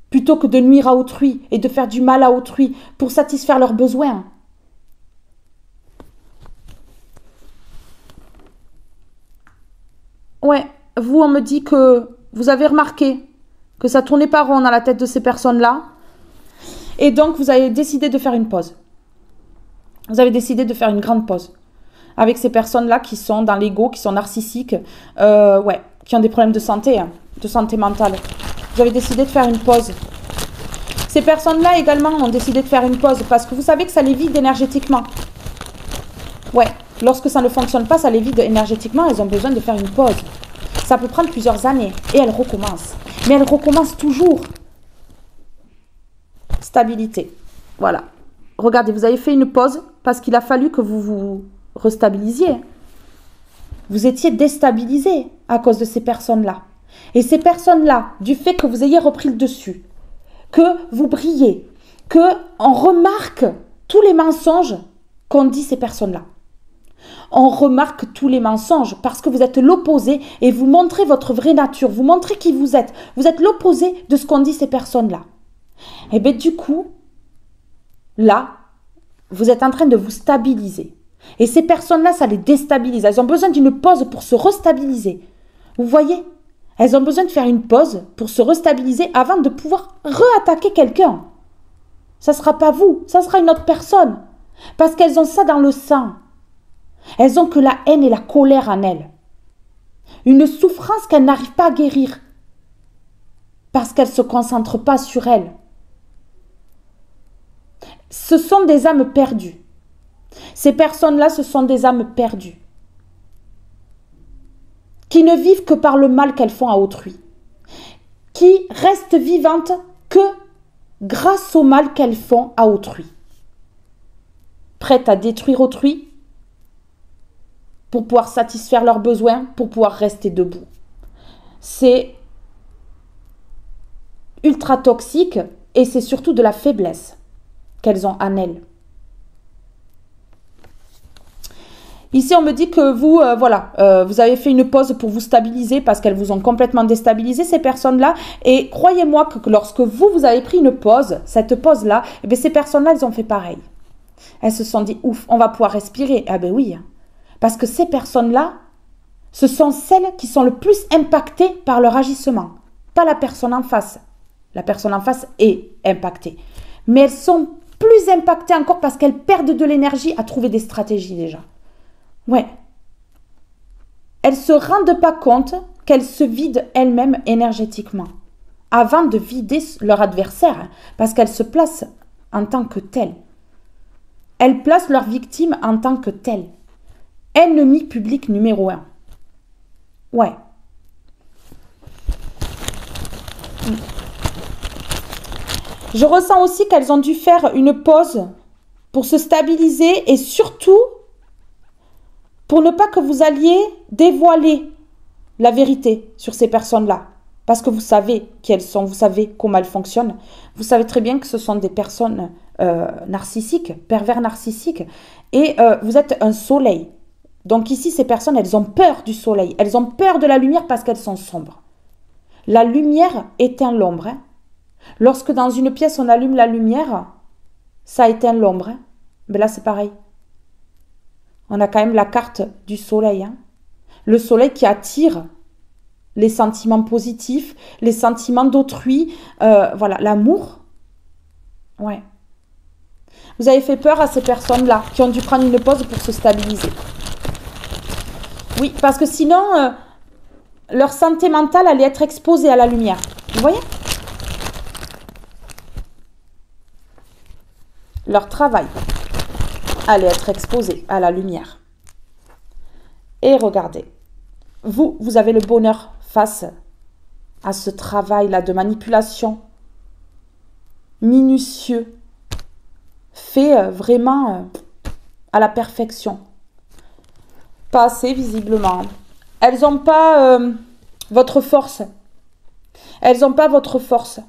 Plutôt que de nuire à autrui et de faire du mal à autrui pour satisfaire leurs besoins. Ouais, vous, on me dit que vous avez remarqué que ça tournait pas rond dans la tête de ces personnes-là. Et donc, vous avez décidé de faire une pause. Vous avez décidé de faire une grande pause. Avec ces personnes-là qui sont dans l'ego, qui sont narcissiques, qui ont des problèmes de santé mentale. Vous avez décidé de faire une pause. Ces personnes-là également ont décidé de faire une pause parce que vous savez que ça les vide énergétiquement. Ouais, lorsque ça ne fonctionne pas, ça les vide énergétiquement, elles ont besoin de faire une pause. Ça peut prendre plusieurs années et elles recommencent. Mais elles recommencent toujours. Stabilité. Voilà. Regardez, vous avez fait une pause parce qu'il a fallu que vous vous restabilisiez. Vous étiez déstabilisé à cause de ces personnes-là. Et ces personnes-là, du fait que vous ayez repris le dessus, que vous brillez, qu'on remarque tous les mensonges qu'ont dit ces personnes-là. On remarque tous les mensonges parce que vous êtes l'opposé et vous montrez votre vraie nature, vous montrez qui vous êtes. Vous êtes l'opposé de ce qu'ont dit ces personnes-là. Et bien du coup, là, vous êtes en train de vous stabiliser. Et ces personnes-là, ça les déstabilise. Elles ont besoin d'une pause pour se restabiliser. Vous voyez ? Elles ont besoin de faire une pause pour se restabiliser avant de pouvoir re-attaquer quelqu'un. Ça ne sera pas vous, ça sera une autre personne. Parce qu'elles ont ça dans le sang. Elles ont que la haine et la colère en elles. Une souffrance qu'elles n'arrivent pas à guérir parce qu'elles ne se concentrent pas sur elles. Ce sont des âmes perdues. Ces personnes-là, ce sont des âmes perdues qui ne vivent que par le mal qu'elles font à autrui, qui restent vivantes que grâce au mal qu'elles font à autrui, prêtes à détruire autrui pour pouvoir satisfaire leurs besoins, pour pouvoir rester debout. C'est ultra toxique et c'est surtout de la faiblesse qu'elles ont en elles. Ici, on me dit que vous, vous avez fait une pause pour vous stabiliser parce qu'elles vous ont complètement déstabilisé, ces personnes-là. Et croyez-moi que lorsque vous avez pris une pause, cette pause-là, eh bien, ces personnes-là, elles ont fait pareil. Elles se sont dit, ouf, on va pouvoir respirer. Ah ben oui, parce que ces personnes-là, ce sont celles qui sont le plus impactées par leur agissement, pas la personne en face. La personne en face est impactée. Mais elles sont plus impactées encore parce qu'elles perdent de l'énergie à trouver des stratégies déjà. Ouais. Elles ne se rendent pas compte qu'elles se vident elles-mêmes énergétiquement avant de vider leur adversaire parce qu'elles se placent en tant que telles. Elles placent leur victime en tant que telle. Ennemi public numéro 1. Ouais. Je ressens aussi qu'elles ont dû faire une pause pour se stabiliser et surtout pour ne pas que vous alliez dévoiler la vérité sur ces personnes-là. Parce que vous savez qui elles sont, vous savez comment elles fonctionnent. Vous savez très bien que ce sont des personnes narcissiques, pervers narcissiques. Et vous êtes un soleil. Donc ici, ces personnes, elles ont peur du soleil. Elles ont peur de la lumière parce qu'elles sont sombres. La lumière éteint l'ombre. Hein. Lorsque dans une pièce, on allume la lumière, ça éteint l'ombre. Hein. Mais là, c'est pareil. On a quand même la carte du soleil. Hein. Le soleil qui attire les sentiments positifs, les sentiments d'autrui, voilà, l'amour. Ouais. Vous avez fait peur à ces personnes-là qui ont dû prendre une pause pour se stabiliser. Oui, parce que sinon, leur santé mentale allait être exposée à la lumière. Vous voyez? Leur travail allait être exposé à la lumière. Et regardez, vous avez le bonheur face à ce travail-là de manipulation minutieux, fait vraiment à la perfection. Pas assez, visiblement. Elles n'ont pas votre force. Elles n'ont pas votre force.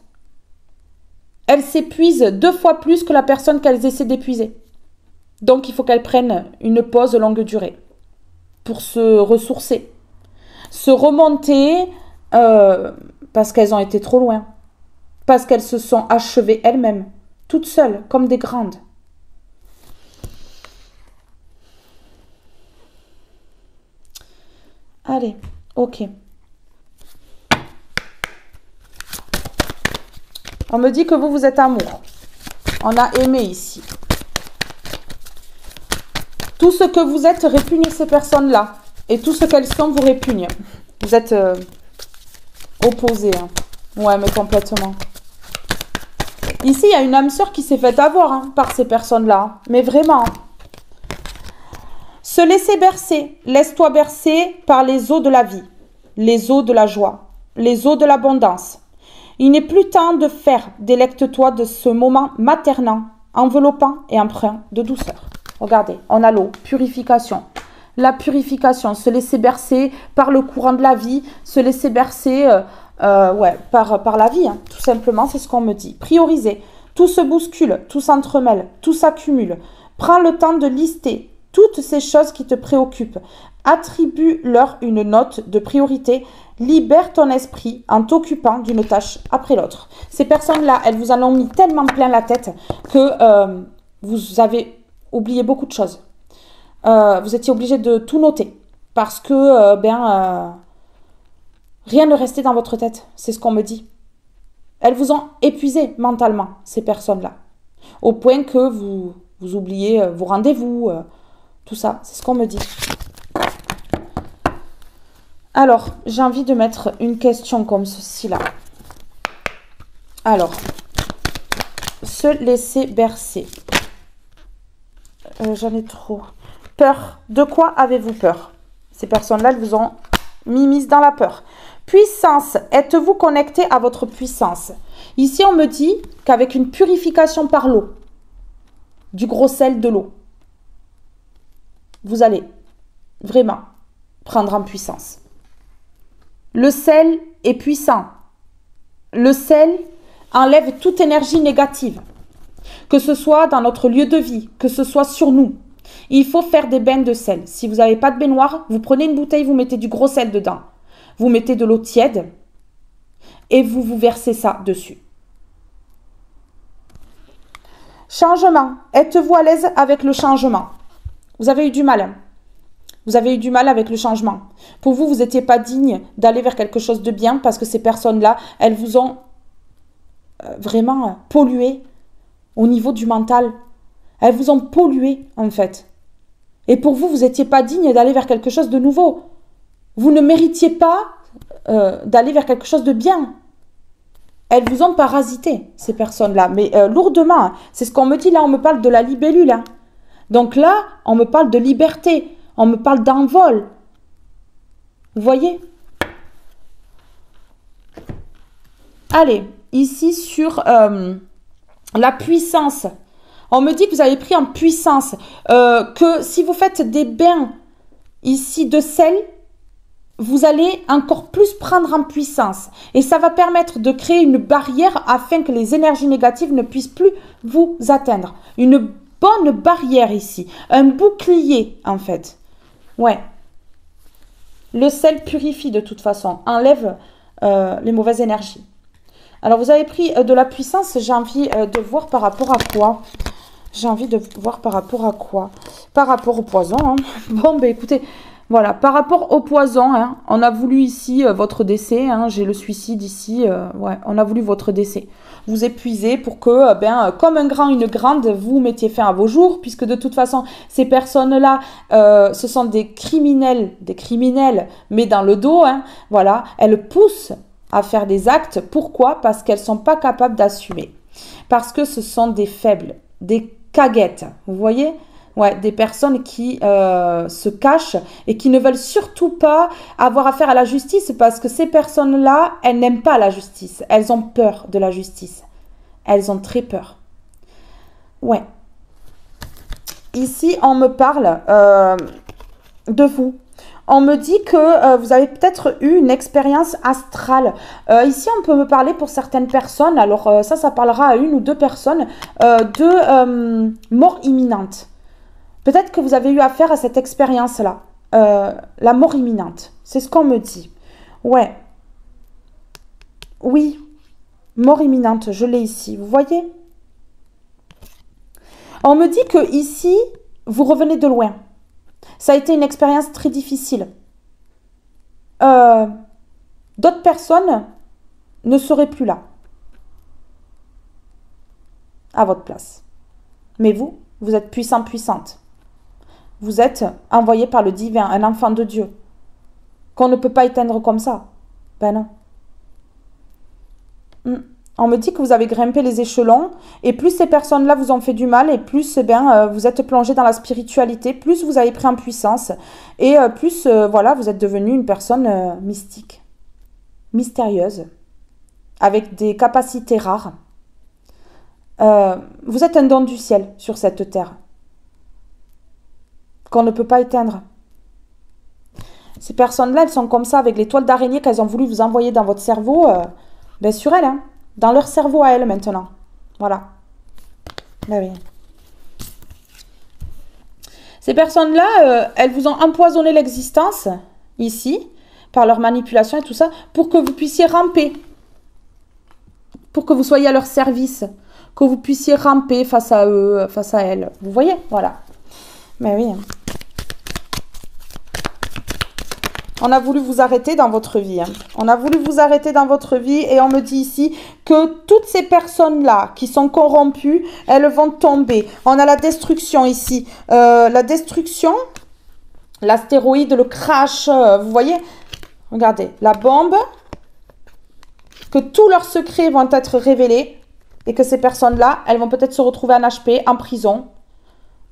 Elles s'épuisent 2 fois plus que la personne qu'elles essaient d'épuiser. Donc, il faut qu'elles prennent une pause longue durée pour se ressourcer, se remonter parce qu'elles ont été trop loin, parce qu'elles se sont achevées elles-mêmes, toutes seules, comme des grandes. Allez, ok. On me dit que vous êtes amour. On a aimé ici. Tout ce que vous êtes répugne ces personnes-là. Et tout ce qu'elles sont vous répugne. Vous êtes opposés. Hein. Ouais, mais complètement. Ici, il y a une âme sœur qui s'est fait avoir par ces personnes-là. Mais vraiment. Se laisser bercer. Laisse-toi bercer par les eaux de la vie. Les eaux de la joie. Les eaux de l'abondance. Il n'est plus temps de faire. Délecte-toi de ce moment maternant, enveloppant et empreint de douceur. Regardez, on a l'eau, purification. La purification, se laisser bercer par le courant de la vie, se laisser bercer par la vie, hein, tout simplement, c'est ce qu'on me dit. Prioriser, tout se bouscule, tout s'entremêle, tout s'accumule. Prends le temps de lister toutes ces choses qui te préoccupent. Attribue-leur une note de priorité. Libère ton esprit en t'occupant d'une tâche après l'autre. Ces personnes-là, elles vous en ont mis tellement plein la tête que vous avez oublié beaucoup de choses. Vous étiez obligé de tout noter parce que rien ne restait dans votre tête. C'est ce qu'on me dit. Elles vous ont épuisé mentalement, ces personnes-là. Au point que vous oubliez vos rendez-vous, Tout ça, c'est ce qu'on me dit. Alors, j'ai envie de mettre une question comme ceci là. Alors, se laisser bercer. J'en ai trop. Peur. De quoi avez-vous peur? Ces personnes-là, elles vous ont mise dans la peur. Puissance. Êtes-vous connecté à votre puissance? Ici, on me dit qu'avec une purification par l'eau, du gros sel de l'eau, vous allez vraiment prendre en puissance. Le sel est puissant. Le sel enlève toute énergie négative. Que ce soit dans notre lieu de vie, que ce soit sur nous. Il faut faire des bains de sel. Si vous n'avez pas de baignoire, vous prenez une bouteille, vous mettez du gros sel dedans. Vous mettez de l'eau tiède et vous versez ça dessus. Changement. Êtes-vous à l'aise avec le changement? Vous avez eu du mal. Vous avez eu du mal avec le changement. Pour vous, vous n'étiez pas digne d'aller vers quelque chose de bien parce que ces personnes-là, elles vous ont vraiment pollué au niveau du mental. Elles vous ont pollué, en fait. Et pour vous, vous n'étiez pas digne d'aller vers quelque chose de nouveau. Vous ne méritiez pas d'aller vers quelque chose de bien. Elles vous ont parasité, ces personnes-là. Mais lourdement, c'est ce qu'on me dit là, on me parle de la libellule. Hein. Donc là, on me parle de liberté. On me parle d'envol. Vous voyez? Allez, ici sur la puissance. On me dit que vous avez pris en puissance. Que si vous faites des bains ici de sel, vous allez encore plus prendre en puissance. Et ça va permettre de créer une barrière afin que les énergies négatives ne puissent plus vous atteindre. Une bonne barrière ici. Un bouclier, en fait. Ouais. Le sel purifie de toute façon. Enlève les mauvaises énergies. Alors, vous avez pris de la puissance. J'ai envie de voir par rapport à quoi? J'ai envie de voir par rapport à quoi? Par rapport au poison. Hein. Bon, ben écoutez... Voilà, par rapport au poison, hein, on a voulu ici votre décès, hein, j'ai le suicide ici, ouais, on a voulu votre décès. Vous épuisez pour que, comme un grand, une grande, vous mettiez fin à vos jours, puisque de toute façon, ces personnes-là, ce sont des criminels, mais dans le dos, hein, voilà, elles poussent à faire des actes. Pourquoi? Parce qu'elles ne sont pas capables d'assumer. Parce que ce sont des faibles, des caguettes, vous voyez ? Ouais, des personnes qui se cachent et qui ne veulent surtout pas avoir affaire à la justice parce que ces personnes-là, elles n'aiment pas la justice. Elles ont peur de la justice. Elles ont très peur. Ouais. Ici, on me parle de vous. On me dit que vous avez peut-être eu une expérience astrale. Ici, on peut me parler pour certaines personnes. Alors, ça parlera à une ou deux personnes de mort imminente. Peut-être que vous avez eu affaire à cette expérience-là. La mort imminente. C'est ce qu'on me dit. Ouais. Oui. Mort imminente. Je l'ai ici. Vous voyez? On me dit que ici, vous revenez de loin. Ça a été une expérience très difficile. D'autres personnes ne seraient plus là. À votre place. Mais vous, vous êtes puissant, puissante. Vous êtes envoyé par le divin, un enfant de Dieu, qu'on ne peut pas éteindre comme ça. Ben non. On me dit que vous avez grimpé les échelons, et plus ces personnes-là vous ont fait du mal, et plus vous êtes plongé dans la spiritualité, plus vous avez pris en puissance, et plus voilà, vous êtes devenu une personne mystique, mystérieuse, avec des capacités rares. Vous êtes un don du ciel sur cette terre. Qu'on ne peut pas éteindre. Ces personnes-là, elles sont comme ça, avec les toiles d'araignée qu'elles ont voulu vous envoyer dans votre cerveau, ben sur elles, hein, dans leur cerveau à elles maintenant. Voilà. Ben oui. Ces personnes-là, elles vous ont empoisonné l'existence, ici, par leur manipulation et tout ça, pour que vous puissiez ramper. Pour que vous soyez à leur service. Que vous puissiez ramper face à eux, face à elles. Vous voyez? Voilà. Ben oui. On a voulu vous arrêter dans votre vie. Hein. On a voulu vous arrêter dans votre vie et on me dit ici que toutes ces personnes-là qui sont corrompues, elles vont tomber. On a la destruction ici. La destruction, l'astéroïde, le crash, vous voyez? Regardez, la bombe, que tous leurs secrets vont être révélés et que ces personnes-là, elles vont peut-être se retrouver en HP, en prison,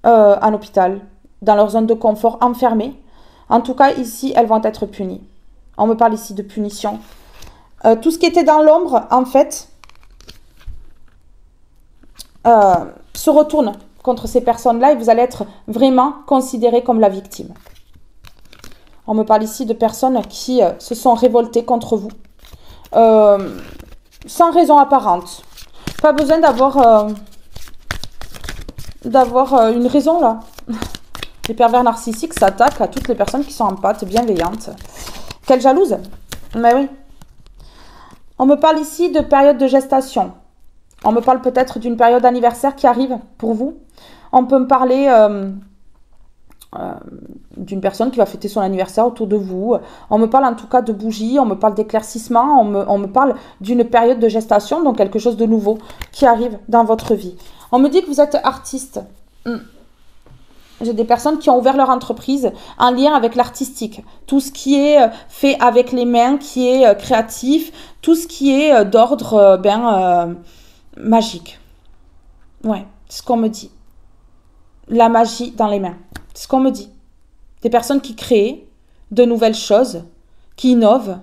en hôpital, dans leur zone de confort, enfermées. En tout cas, ici, elles vont être punies. On me parle ici de punition. Tout ce qui était dans l'ombre, en fait, se retourne contre ces personnes-là et vous allez être vraiment considérés comme la victime. On me parle ici de personnes qui se sont révoltées contre vous. Sans raison apparente. Pas besoin d'avoir une raison, là. Les pervers narcissiques s'attaquent à toutes les personnes qui sont en pâte, bienveillantes. Quelle jalouse. Mais oui. On me parle ici de période de gestation. On me parle peut-être d'une période anniversaire qui arrive pour vous. On peut me parler d'une personne qui va fêter son anniversaire autour de vous. On me parle en tout cas de bougies, on me parle d'éclaircissement, on me parle d'une période de gestation, donc quelque chose de nouveau qui arrive dans votre vie. On me dit que vous êtes artiste. J'ai des personnes qui ont ouvert leur entreprise en lien avec l'artistique. Tout ce qui est fait avec les mains, qui est créatif, tout ce qui est d'ordre magique. Ouais, c'est ce qu'on me dit. La magie dans les mains. C'est ce qu'on me dit. Des personnes qui créent de nouvelles choses, qui innovent.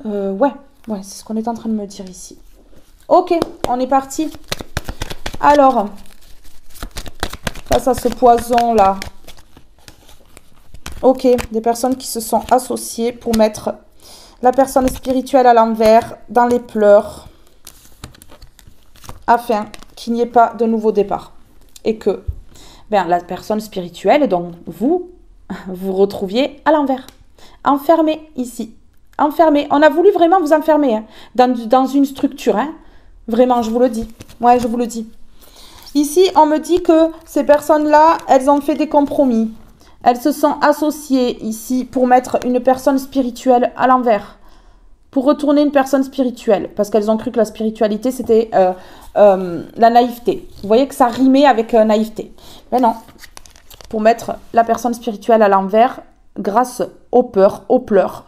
Ouais, c'est ce qu'on est en train de me dire ici. Ok, on est parti. Alors, face à ce poison-là. Ok, des personnes qui se sont associées pour mettre la personne spirituelle à l'envers, dans les pleurs, afin qu'il n'y ait pas de nouveau départ. Et que la personne spirituelle, donc vous retrouviez à l'envers. Enfermé ici. Enfermé. On a voulu vraiment vous enfermer hein, dans une structure. Hein. Vraiment, je vous le dis. Ouais, je vous le dis. Ici, on me dit que ces personnes-là, elles ont fait des compromis. Elles se sont associées ici pour mettre une personne spirituelle à l'envers. Pour retourner une personne spirituelle. Parce qu'elles ont cru que la spiritualité, c'était la naïveté. Vous voyez que ça rimait avec naïveté. Mais non. Pour mettre la personne spirituelle à l'envers grâce aux peurs, aux pleurs.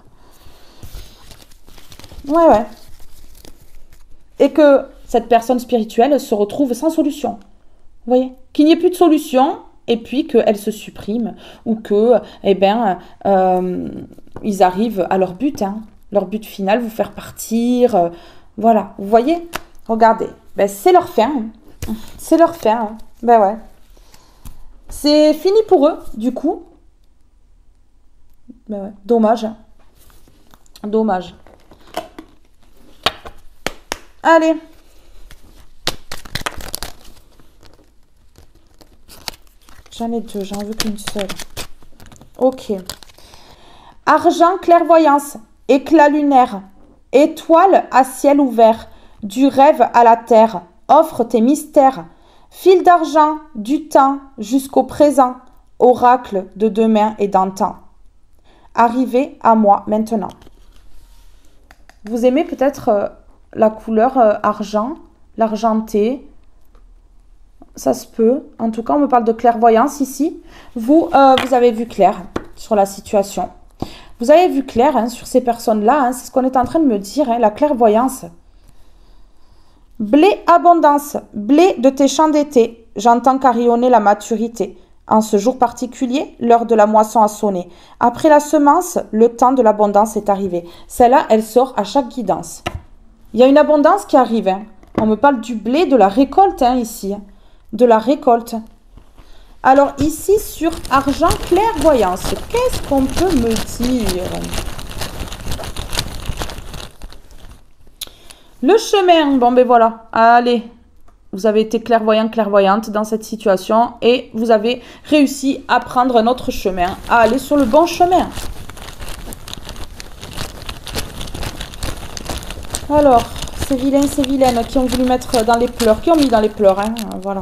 Ouais. Et que cette personne spirituelle se retrouve sans solution. Vous voyez? Qu'il n'y ait plus de solution et puis qu'elle se supprime ou que, ils arrivent à leur but, hein. Leur but final, vous faire partir. Voilà, vous voyez? Regardez, c'est leur fin. Hein. C'est leur fin. Hein. Ouais. C'est fini pour eux, du coup. Ouais. Dommage. Dommage. Allez. J'en ai deux, j'en veux qu'une seule. Ok. Argent, clairvoyance, éclat lunaire, étoile à ciel ouvert, du rêve à la terre, offre tes mystères, fil d'argent, du temps jusqu'au présent, oracle de demain et d'antan. Arrivez à moi maintenant. Vous aimez peut-être la couleur argent, l'argenté. Ça se peut. En tout cas, on me parle de clairvoyance ici. Vous avez vu clair sur la situation. Vous avez vu clair hein, sur ces personnes-là. Hein, c'est ce qu'on est en train de me dire, hein, la clairvoyance. Blé abondance, blé de tes champs d'été. J'entends carillonner la maturité. En ce jour particulier, l'heure de la moisson a sonné. Après la semence, le temps de l'abondance est arrivé. Celle-là, elle sort à chaque guidance. Il y a une abondance qui arrive. Hein. On me parle du blé, de la récolte hein, ici. De la récolte. Alors ici sur argent clairvoyance, qu'est-ce qu'on peut me dire? Le chemin, bon ben voilà, allez, vous avez été clairvoyant, clairvoyante dans cette situation et vous avez réussi à prendre un autre chemin, à aller sur le bon chemin. Alors, ces vilains, ces vilaines qui ont voulu mettre dans les pleurs, qui ont mis dans les pleurs, hein, voilà.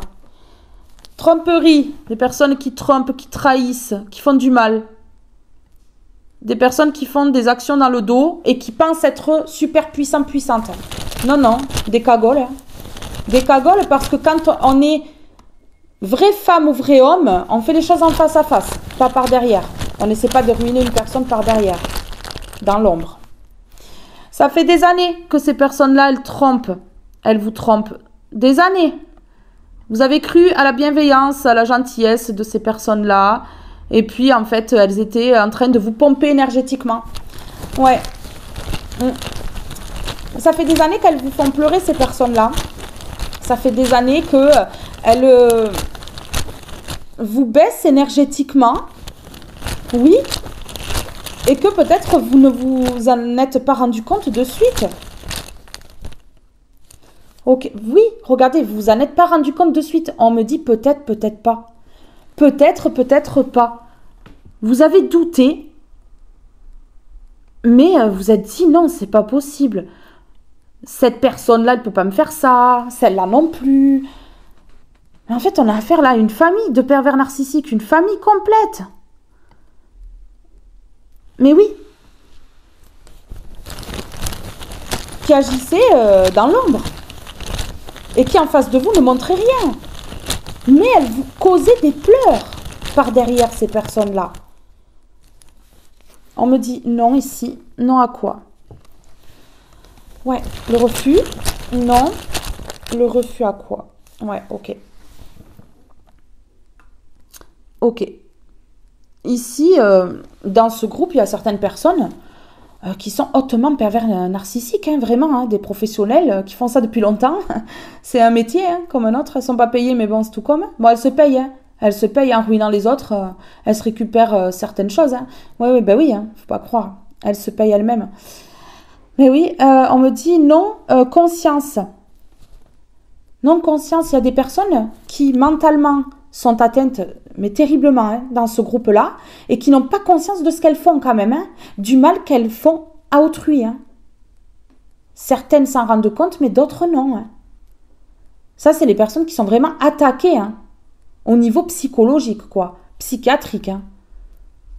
Tromperie, des personnes qui trompent, qui trahissent, qui font du mal. Des personnes qui font des actions dans le dos et qui pensent être super puissantes. Non, non, des cagoles. Hein. Des cagoles parce que quand on est vraie femme ou vrai homme, on fait les choses en face à face, pas par derrière. On n'essaie pas de ruiner une personne par derrière, dans l'ombre. Ça fait des années que ces personnes-là, elles trompent. Elles vous trompent. Des années. Vous avez cru à la bienveillance, à la gentillesse de ces personnes-là. Et puis, en fait, elles étaient en train de vous pomper énergétiquement. Ouais. Ça fait des années qu'elles vous font pleurer, ces personnes-là. Ça fait des années qu'elles vous baissent énergétiquement. Oui. Et que peut-être vous ne vous en êtes pas rendu compte de suite. Ok. Oui, regardez, vous vous en êtes pas rendu compte de suite. On me dit peut-être, peut-être pas. Peut-être, peut-être pas. Vous avez douté, mais vous êtes dit non, c'est pas possible. Cette personne-là, elle ne peut pas me faire ça, celle-là non plus. Mais en fait, on a affaire là à une famille de pervers narcissiques, une famille complète. Mais oui. Qui agissait dans l'ombre. Et qui en face de vous ne montrait rien. Mais elles vous causaient des pleurs par derrière ces personnes-là. On me dit non ici. Non à quoi? Ouais, le refus. Non. Le refus à quoi? Ouais, ok. Ok. Ici, dans ce groupe, il y a certaines personnes qui sont hautement pervers narcissiques, hein, vraiment, hein, des professionnels qui font ça depuis longtemps. C'est un métier, hein, comme un autre. Elles ne sont pas payées, mais bon, c'est tout comme. Bon, elles se payent, hein. Elles se payent en ruinant les autres. Elles se récupèrent certaines choses. Hein. Oui, ben oui, hein, faut pas croire. Elles se payent elles-mêmes. Mais oui, on me dit non, conscience. Non, conscience, il y a des personnes qui mentalement sont atteintes, mais terriblement, hein, dans ce groupe-là, et qui n'ont pas conscience de ce qu'elles font quand même, hein, du mal qu'elles font à autrui. Hein. Certaines s'en rendent compte, mais d'autres non. Hein. Ça, c'est les personnes qui sont vraiment attaquées, hein, au niveau psychologique, quoi, psychiatrique. Hein.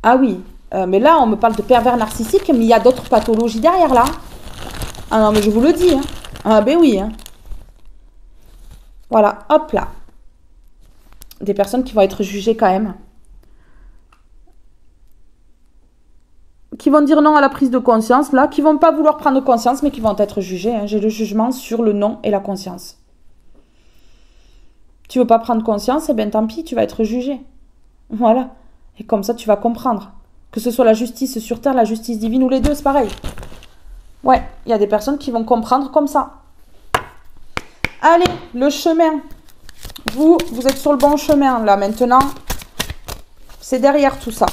Ah oui, mais là, on me parle de pervers narcissique, mais il y a d'autres pathologies derrière, là. Ah non, mais je vous le dis. Hein. Ah ben oui. Hein. Voilà, hop là. Des personnes qui vont être jugées quand même. Qui vont dire non à la prise de conscience, là. Qui vont pas vouloir prendre conscience, mais qui vont être jugées. Hein. J'ai le jugement sur le non et la conscience. Tu veux pas prendre conscience, eh bien tant pis, tu vas être jugé. Voilà. Et comme ça, tu vas comprendre. Que ce soit la justice sur terre, la justice divine ou les deux, c'est pareil. Ouais, il y a des personnes qui vont comprendre comme ça. Allez, le chemin. Vous êtes sur le bon chemin, là, maintenant. C'est derrière tout ça.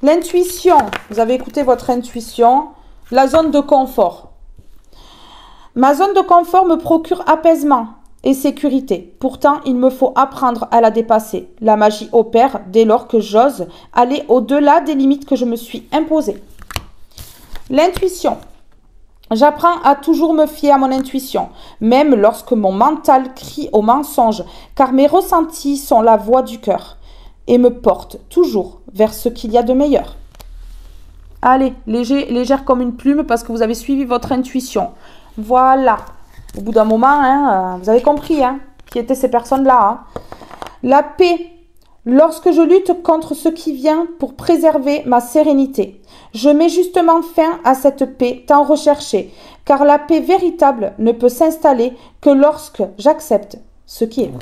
L'intuition. Vous avez écouté votre intuition. La zone de confort. Ma zone de confort me procure apaisement et sécurité. Pourtant, il me faut apprendre à la dépasser. La magie opère dès lors que j'ose aller au-delà des limites que je me suis imposées. L'intuition. J'apprends à toujours me fier à mon intuition, même lorsque mon mental crie au mensonge, car mes ressentis sont la voix du cœur et me portent toujours vers ce qu'il y a de meilleur. Allez, légère comme une plume parce que vous avez suivi votre intuition. Voilà. Au bout d'un moment, hein, vous avez compris hein, qui étaient ces personnes-là. Hein. La paix. Lorsque je lutte contre ce qui vient pour préserver ma sérénité, je mets justement fin à cette paix tant recherchée, car la paix véritable ne peut s'installer que lorsque j'accepte ce qui est.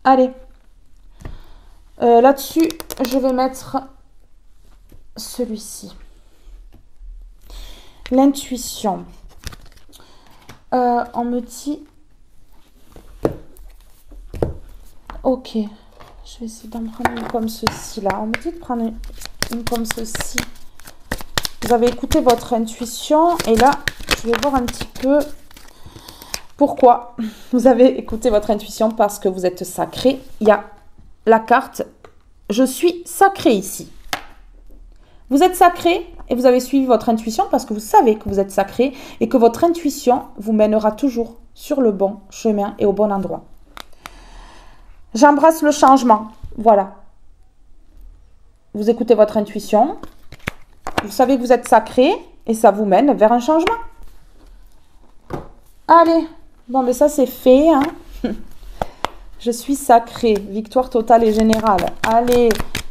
Allez. Là-dessus, je vais mettre celui-ci. L'intuition. On me dit... Ok. Je vais essayer d'en prendre une comme ceci, là. On me dit de prendre une comme ceci. Vous avez écouté votre intuition. Et là, je vais voir un petit peu... Pourquoi vous avez écouté votre intuition? Parce que vous êtes sacré. Il y a la carte « Je suis sacré » ici. Vous êtes sacré et vous avez suivi votre intuition parce que vous savez que vous êtes sacré et que votre intuition vous mènera toujours sur le bon chemin et au bon endroit. J'embrasse le changement. Voilà. Vous écoutez votre intuition. Vous savez que vous êtes sacré et ça vous mène vers un changement. Allez. Bon, mais ça, c'est fait. Hein. Je suis sacré. Victoire totale et générale. Allez.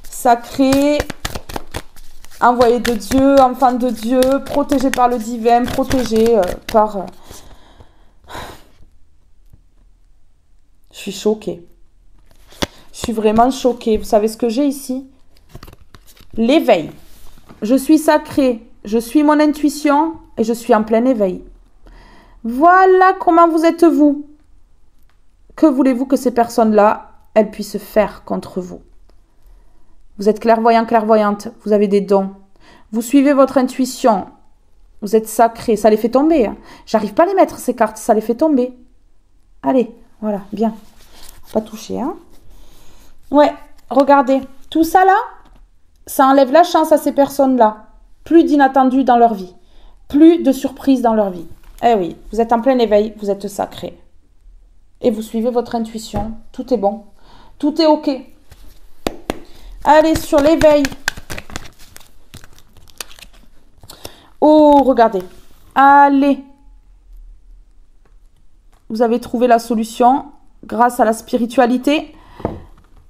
Sacré. Envoyé de Dieu. Enfant de Dieu. Protégé par le divin. Protégé par... Je suis choquée. Je suis vraiment choquée. Vous savez ce que j'ai ici? L'éveil. Je suis sacré. Je suis mon intuition et je suis en plein éveil. Voilà comment vous êtes vous. Que voulez-vous que ces personnes-là, elles puissent faire contre vous? Vous êtes clairvoyant, clairvoyante. Vous avez des dons. Vous suivez votre intuition. Vous êtes sacré. Ça les fait tomber. Hein. J'arrive pas à les mettre, ces cartes. Ça les fait tomber. Allez, voilà, bien. Pas toucher, hein. Ouais, regardez. Tout ça, là, ça enlève la chance à ces personnes-là. Plus d'inattendus dans leur vie. Plus de surprises dans leur vie. Eh oui, vous êtes en plein éveil, vous êtes sacré. Et vous suivez votre intuition. Tout est bon. Tout est OK. Allez, sur l'éveil. Oh, regardez. Allez. Vous avez trouvé la solution grâce à la spiritualité.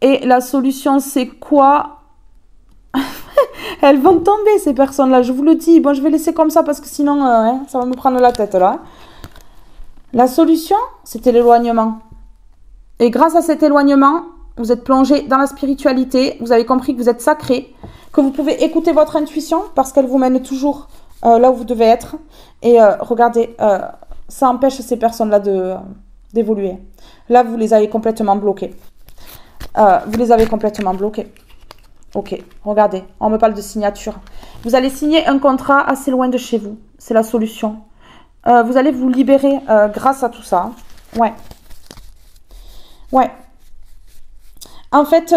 Et la solution, c'est quoi? Elles vont tomber, ces personnes-là, je vous le dis. Bon, je vais laisser comme ça parce que sinon, ça va me prendre la tête, là. La solution, c'était l'éloignement. Et grâce à cet éloignement, vous êtes plongé dans la spiritualité. Vous avez compris que vous êtes sacré, que vous pouvez écouter votre intuition parce qu'elle vous mène toujours là où vous devez être. Et regardez, ça empêche ces personnes-là d'évoluer. Là, vous les avez complètement bloquées. Vous les avez complètement bloquées. Ok, regardez, on me parle de signature. Vous allez signer un contrat assez loin de chez vous. C'est la solution. Vous allez vous libérer grâce à tout ça. Ouais. Ouais. En fait,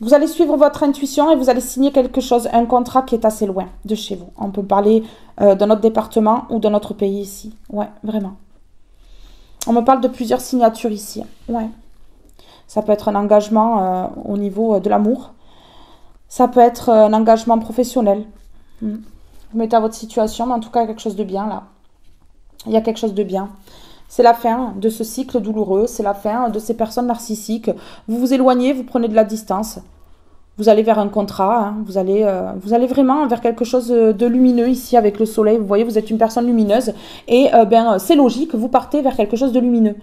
vous allez suivre votre intuition et vous allez signer quelque chose, un contrat qui est assez loin de chez vous. On peut parler de notre département ou de notre pays ici. Ouais, vraiment. On me parle de plusieurs signatures ici. Ouais. Ça peut être un engagement au niveau de l'amour. Ça peut être un engagement professionnel. Vous mettez à votre situation, mais en tout cas, il y a quelque chose de bien là. Il y a quelque chose de bien. C'est la fin de ce cycle douloureux. C'est la fin de ces personnes narcissiques. Vous vous éloignez, vous prenez de la distance. Vous allez vers un contrat. Hein. Vous allez vraiment vers quelque chose de lumineux ici avec le soleil. Vous voyez, vous êtes une personne lumineuse. Et c'est logique, vous partez vers quelque chose de lumineux.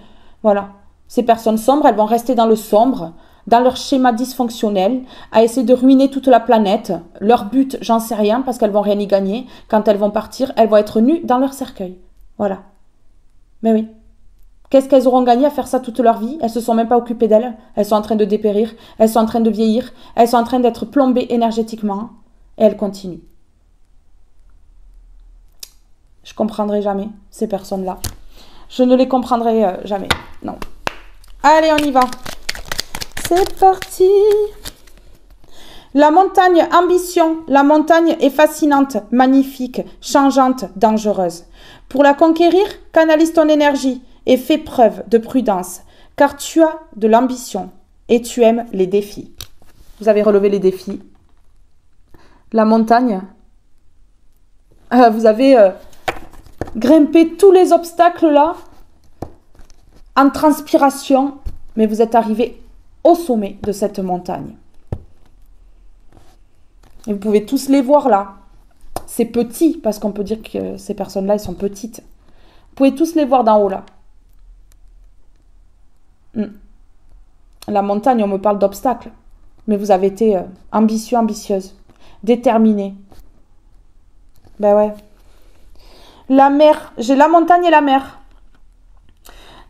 Voilà. Ces personnes sombres, elles vont rester dans le sombre, dans leur schéma dysfonctionnel, à essayer de ruiner toute la planète. Leur but, j'en sais rien, parce qu'elles vont rien y gagner. Quand elles vont partir, elles vont être nues dans leur cercueil. Voilà. Mais oui. Qu'est-ce qu'elles auront gagné à faire ça toute leur vie? Elles se sont même pas occupées d'elles. Elles sont en train de dépérir. Elles sont en train de vieillir. Elles sont en train d'être plombées énergétiquement. Et elles continuent. Je comprendrai jamais ces personnes-là. Je ne les comprendrai jamais. Non. Allez, on y va. C'est parti. La montagne ambition. La montagne est fascinante, magnifique, changeante, dangereuse. Pour la conquérir, canalise ton énergie et fais preuve de prudence, car tu as de l'ambition et tu aimes les défis. Vous avez relevé les défis. La montagne. Vous avez grimpé tous les obstacles là, en transpiration, mais vous êtes arrivé au sommet de cette montagne. Et vous pouvez tous les voir là. C'est petit, parce qu'on peut dire que ces personnes-là, elles sont petites. Vous pouvez tous les voir d'en haut là. La montagne, on me parle d'obstacles. Mais vous avez été ambitieux, ambitieuse. Déterminé. Ben ouais. La mer. J'ai la montagne et la mer.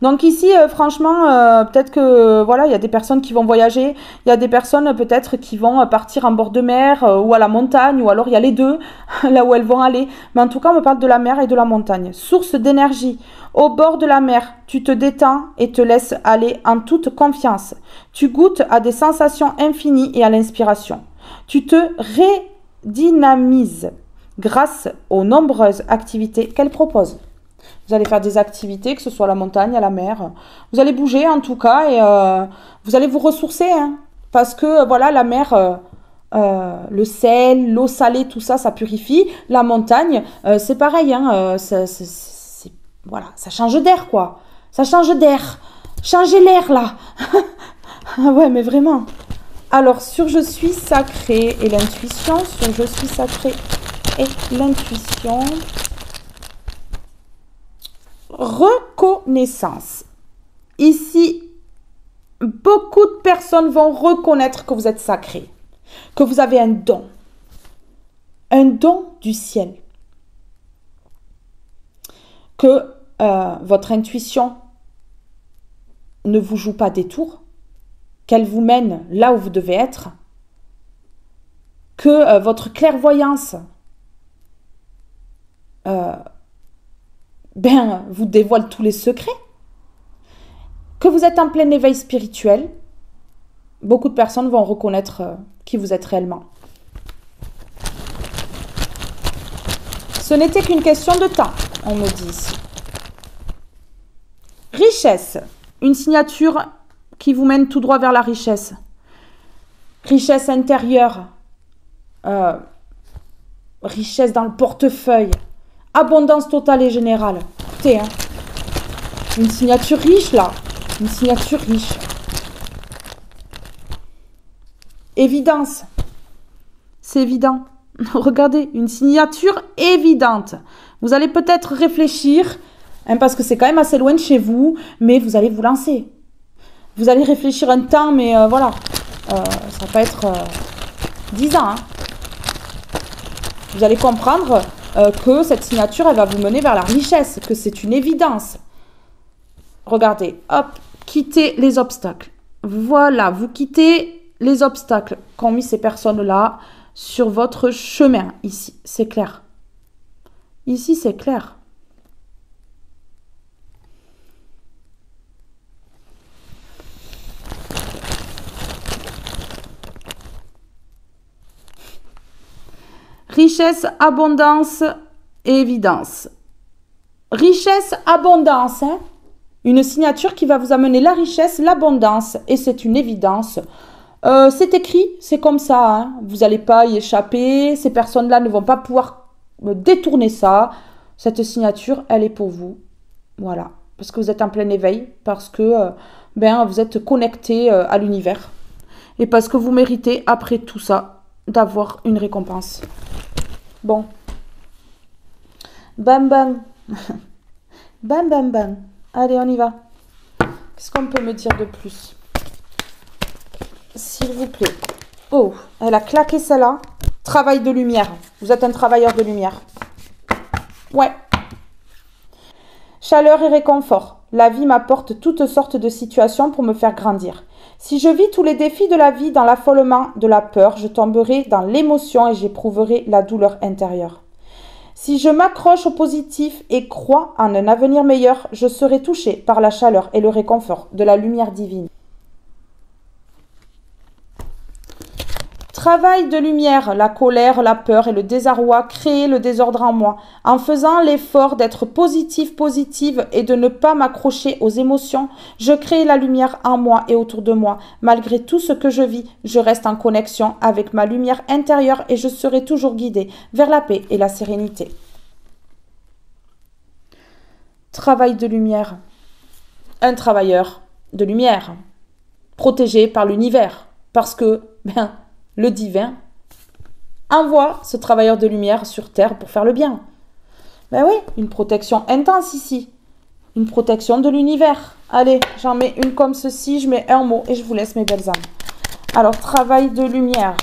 Donc ici, franchement, peut-être que voilà, il y a des personnes qui vont voyager, il y a des personnes peut-être qui vont partir en bord de mer ou à la montagne, ou alors il y a les deux, là où elles vont aller. Mais en tout cas, on me parle de la mer et de la montagne. Source d'énergie. Au bord de la mer, tu te détends et te laisses aller en toute confiance. Tu goûtes à des sensations infinies et à l'inspiration. Tu te redynamises grâce aux nombreuses activités qu'elle propose. Vous allez faire des activités, que ce soit à la montagne, à la mer. Vous allez bouger en tout cas et vous allez vous ressourcer. Hein. Parce que, voilà, la mer, le sel, l'eau salée, tout ça, ça purifie. La montagne, c'est pareil, hein, voilà, ça change d'air, quoi. Ça change d'air. Changez l'air, là. Ah ouais, mais vraiment. Alors, sur je suis sacré et l'intuition, sur je suis sacré et l'intuition. Reconnaissance. Ici, beaucoup de personnes vont reconnaître que vous êtes sacré, que vous avez un don du ciel, que votre intuition ne vous joue pas des tours, qu'elle vous mène là où vous devez être, que votre clairvoyance vous dévoile tous les secrets, que vous êtes en plein éveil spirituel. Beaucoup de personnes vont reconnaître qui vous êtes réellement. Ce n'était qu'une question de temps, on me dit ici. Richesse, une signature qui vous mène tout droit vers la richesse. Richesse intérieure, richesse dans le portefeuille, abondance totale et générale. Écoutez, hein, une signature riche là, une signature riche. Évidence, c'est évident. Regardez, une signature évidente. Vous allez peut-être réfléchir, hein, parce que c'est quand même assez loin de chez vous, mais vous allez vous lancer. Vous allez réfléchir un temps, mais voilà, ça peut être 10 ans. Hein. Vous allez comprendre que cette signature, elle va vous mener vers la richesse, que c'est une évidence. Regardez, hop, quittez les obstacles. Voilà, vous quittez les obstacles qu'ont mis ces personnes-là sur votre chemin. Ici, c'est clair. Ici, c'est clair. Richesse, abondance et évidence. Richesse, abondance, hein? Une signature qui va vous amener la richesse, l'abondance, et c'est une évidence. C'est écrit, c'est comme ça, hein? Vous n'allez pas y échapper, ces personnes-là ne vont pas pouvoir détourner ça. Cette signature, elle est pour vous, voilà, parce que vous êtes en plein éveil, parce que vous êtes connecté à l'univers, et parce que vous méritez, après tout ça, d'avoir une récompense. Bon. Bam, bam. Bam, bam, bam. Allez, on y va. Qu'est-ce qu'on peut me dire de plus? S'il vous plaît. Oh, elle a claqué celle-là. Travail de lumière. Vous êtes un travailleur de lumière. Ouais. Chaleur et réconfort. La vie m'apporte toutes sortes de situations pour me faire grandir. Si je vis tous les défis de la vie dans l'affolement de la peur, je tomberai dans l'émotion et j'éprouverai la douleur intérieure. Si je m'accroche au positif et crois en un avenir meilleur, je serai touché par la chaleur et le réconfort de la lumière divine. Travail de lumière, la colère, la peur et le désarroi créent le désordre en moi. En faisant l'effort d'être positive et de ne pas m'accrocher aux émotions, je crée la lumière en moi et autour de moi. Malgré tout ce que je vis, je reste en connexion avec ma lumière intérieure et je serai toujours guidée vers la paix et la sérénité. Travail de lumière. Un travailleur de lumière, protégé par l'univers, parce que, le divin envoie ce travailleur de lumière sur terre pour faire le bien. Ben oui, une protection intense ici. Une protection de l'univers. Allez, j'en mets une comme ceci, je mets un mot et je vous laisse mes belles âmes. Alors, travail de lumière,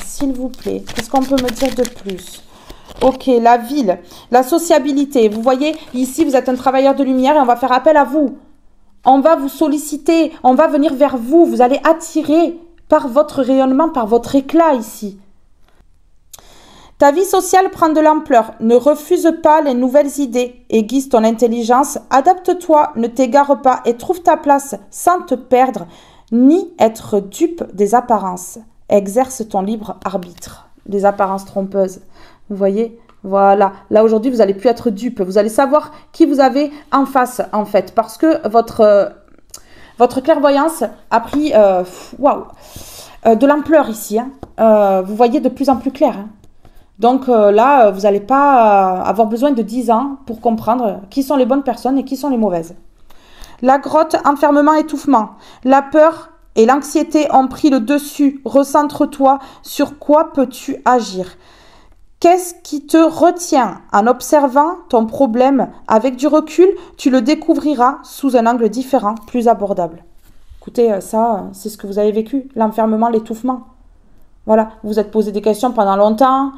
s'il vous plaît. Qu'est-ce qu'on peut me dire de plus? Ok, la ville, la sociabilité. Vous voyez, ici, vous êtes un travailleur de lumière et on va faire appel à vous. On va vous solliciter, on va venir vers vous. Vous allez attirer par votre rayonnement, par votre éclat ici. Ta vie sociale prend de l'ampleur. Ne refuse pas les nouvelles idées. Aiguise ton intelligence. Adapte-toi, ne t'égare pas et trouve ta place sans te perdre, ni être dupe des apparences. Exerce ton libre arbitre. Des apparences trompeuses. Vous voyez? Voilà. Là, aujourd'hui, vous n'allez plus être dupe. Vous allez savoir qui vous avez en face, en fait. Parce que votre Votre clairvoyance a pris waouh, de l'ampleur ici. Hein. Vous voyez de plus en plus clair. Hein. Donc là, vous n'allez pas avoir besoin de 10 ans pour comprendre qui sont les bonnes personnes et qui sont les mauvaises. La grotte, enfermement, étouffement. La peur et l'anxiété ont pris le dessus. Recentre-toi. Sur quoi peux-tu agir? Qu'est-ce qui te retient? En observant ton problème avec du recul, tu le découvriras sous un angle différent, plus abordable. Écoutez, ça, c'est ce que vous avez vécu, l'enfermement, l'étouffement. Voilà, vous vous êtes posé des questions pendant longtemps.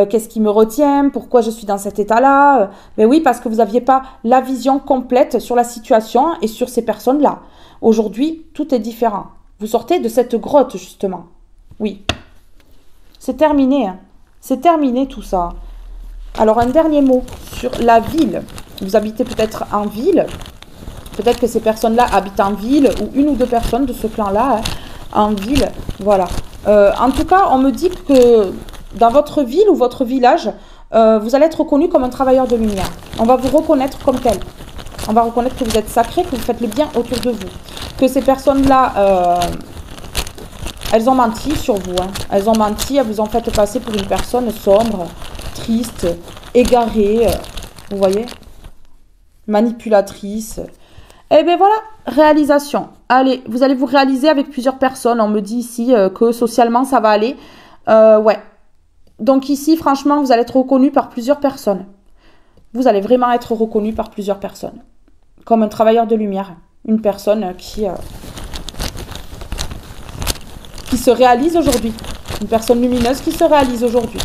Qu'est-ce qui me retient? Pourquoi je suis dans cet état-là? Mais oui, parce que vous n'aviez pas la vision complète sur la situation et sur ces personnes-là. Aujourd'hui, tout est différent. Vous sortez de cette grotte, justement. Oui. C'est terminé. Hein. C'est terminé tout ça. Alors, un dernier mot sur la ville. Vous habitez peut-être en ville. Peut-être que ces personnes-là habitent en ville ou une ou deux personnes de ce clan-là hein, en ville. Voilà. En tout cas, on me dit que dans votre ville ou votre village, vous allez être reconnu comme un travailleur de lumière. On va vous reconnaître comme tel. On va reconnaître que vous êtes sacré, que vous faites le bien autour de vous. Que ces personnes-là, elles ont menti sur vous. Hein. Elles ont menti, elles vous ont fait passer pour une personne sombre, triste, égarée. Vous voyez? Manipulatrice. Et bien voilà, réalisation. Allez, vous allez vous réaliser avec plusieurs personnes. On me dit ici que socialement, ça va aller. Ouais. Donc ici, franchement, vous allez être reconnu par plusieurs personnes. Vous allez vraiment être reconnu par plusieurs personnes. Comme un travailleur de lumière. Une personne qui se réalise aujourd'hui. Une personne lumineuse qui se réalise aujourd'hui.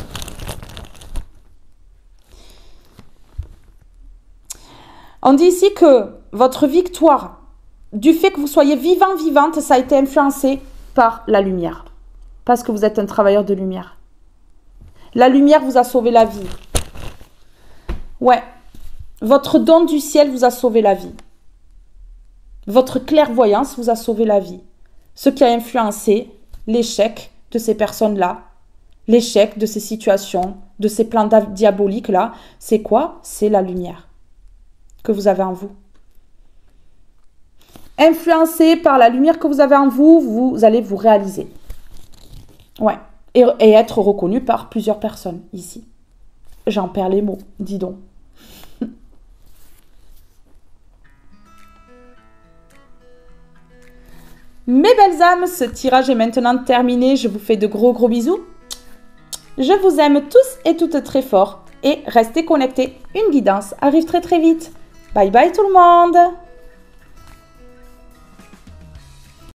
On dit ici que votre victoire, du fait que vous soyez vivant, vivante, ça a été influencé par la lumière. Parce que vous êtes un travailleur de lumière. La lumière vous a sauvé la vie. Ouais. Votre don du ciel vous a sauvé la vie. Votre clairvoyance vous a sauvé la vie. Ce qui a influencé l'échec de ces personnes-là, l'échec de ces situations, de ces plans diaboliques-là, c'est quoi? C'est la lumière que vous avez en vous. Influencé par la lumière que vous avez en vous, vous allez vous réaliser. Ouais. Et être reconnu par plusieurs personnes ici. J'en perds les mots, dis donc. Mes belles âmes, ce tirage est maintenant terminé. Je vous fais de gros bisous. Je vous aime tous et toutes très fort. Et restez connectés. Une guidance arrive très vite. Bye bye tout le monde.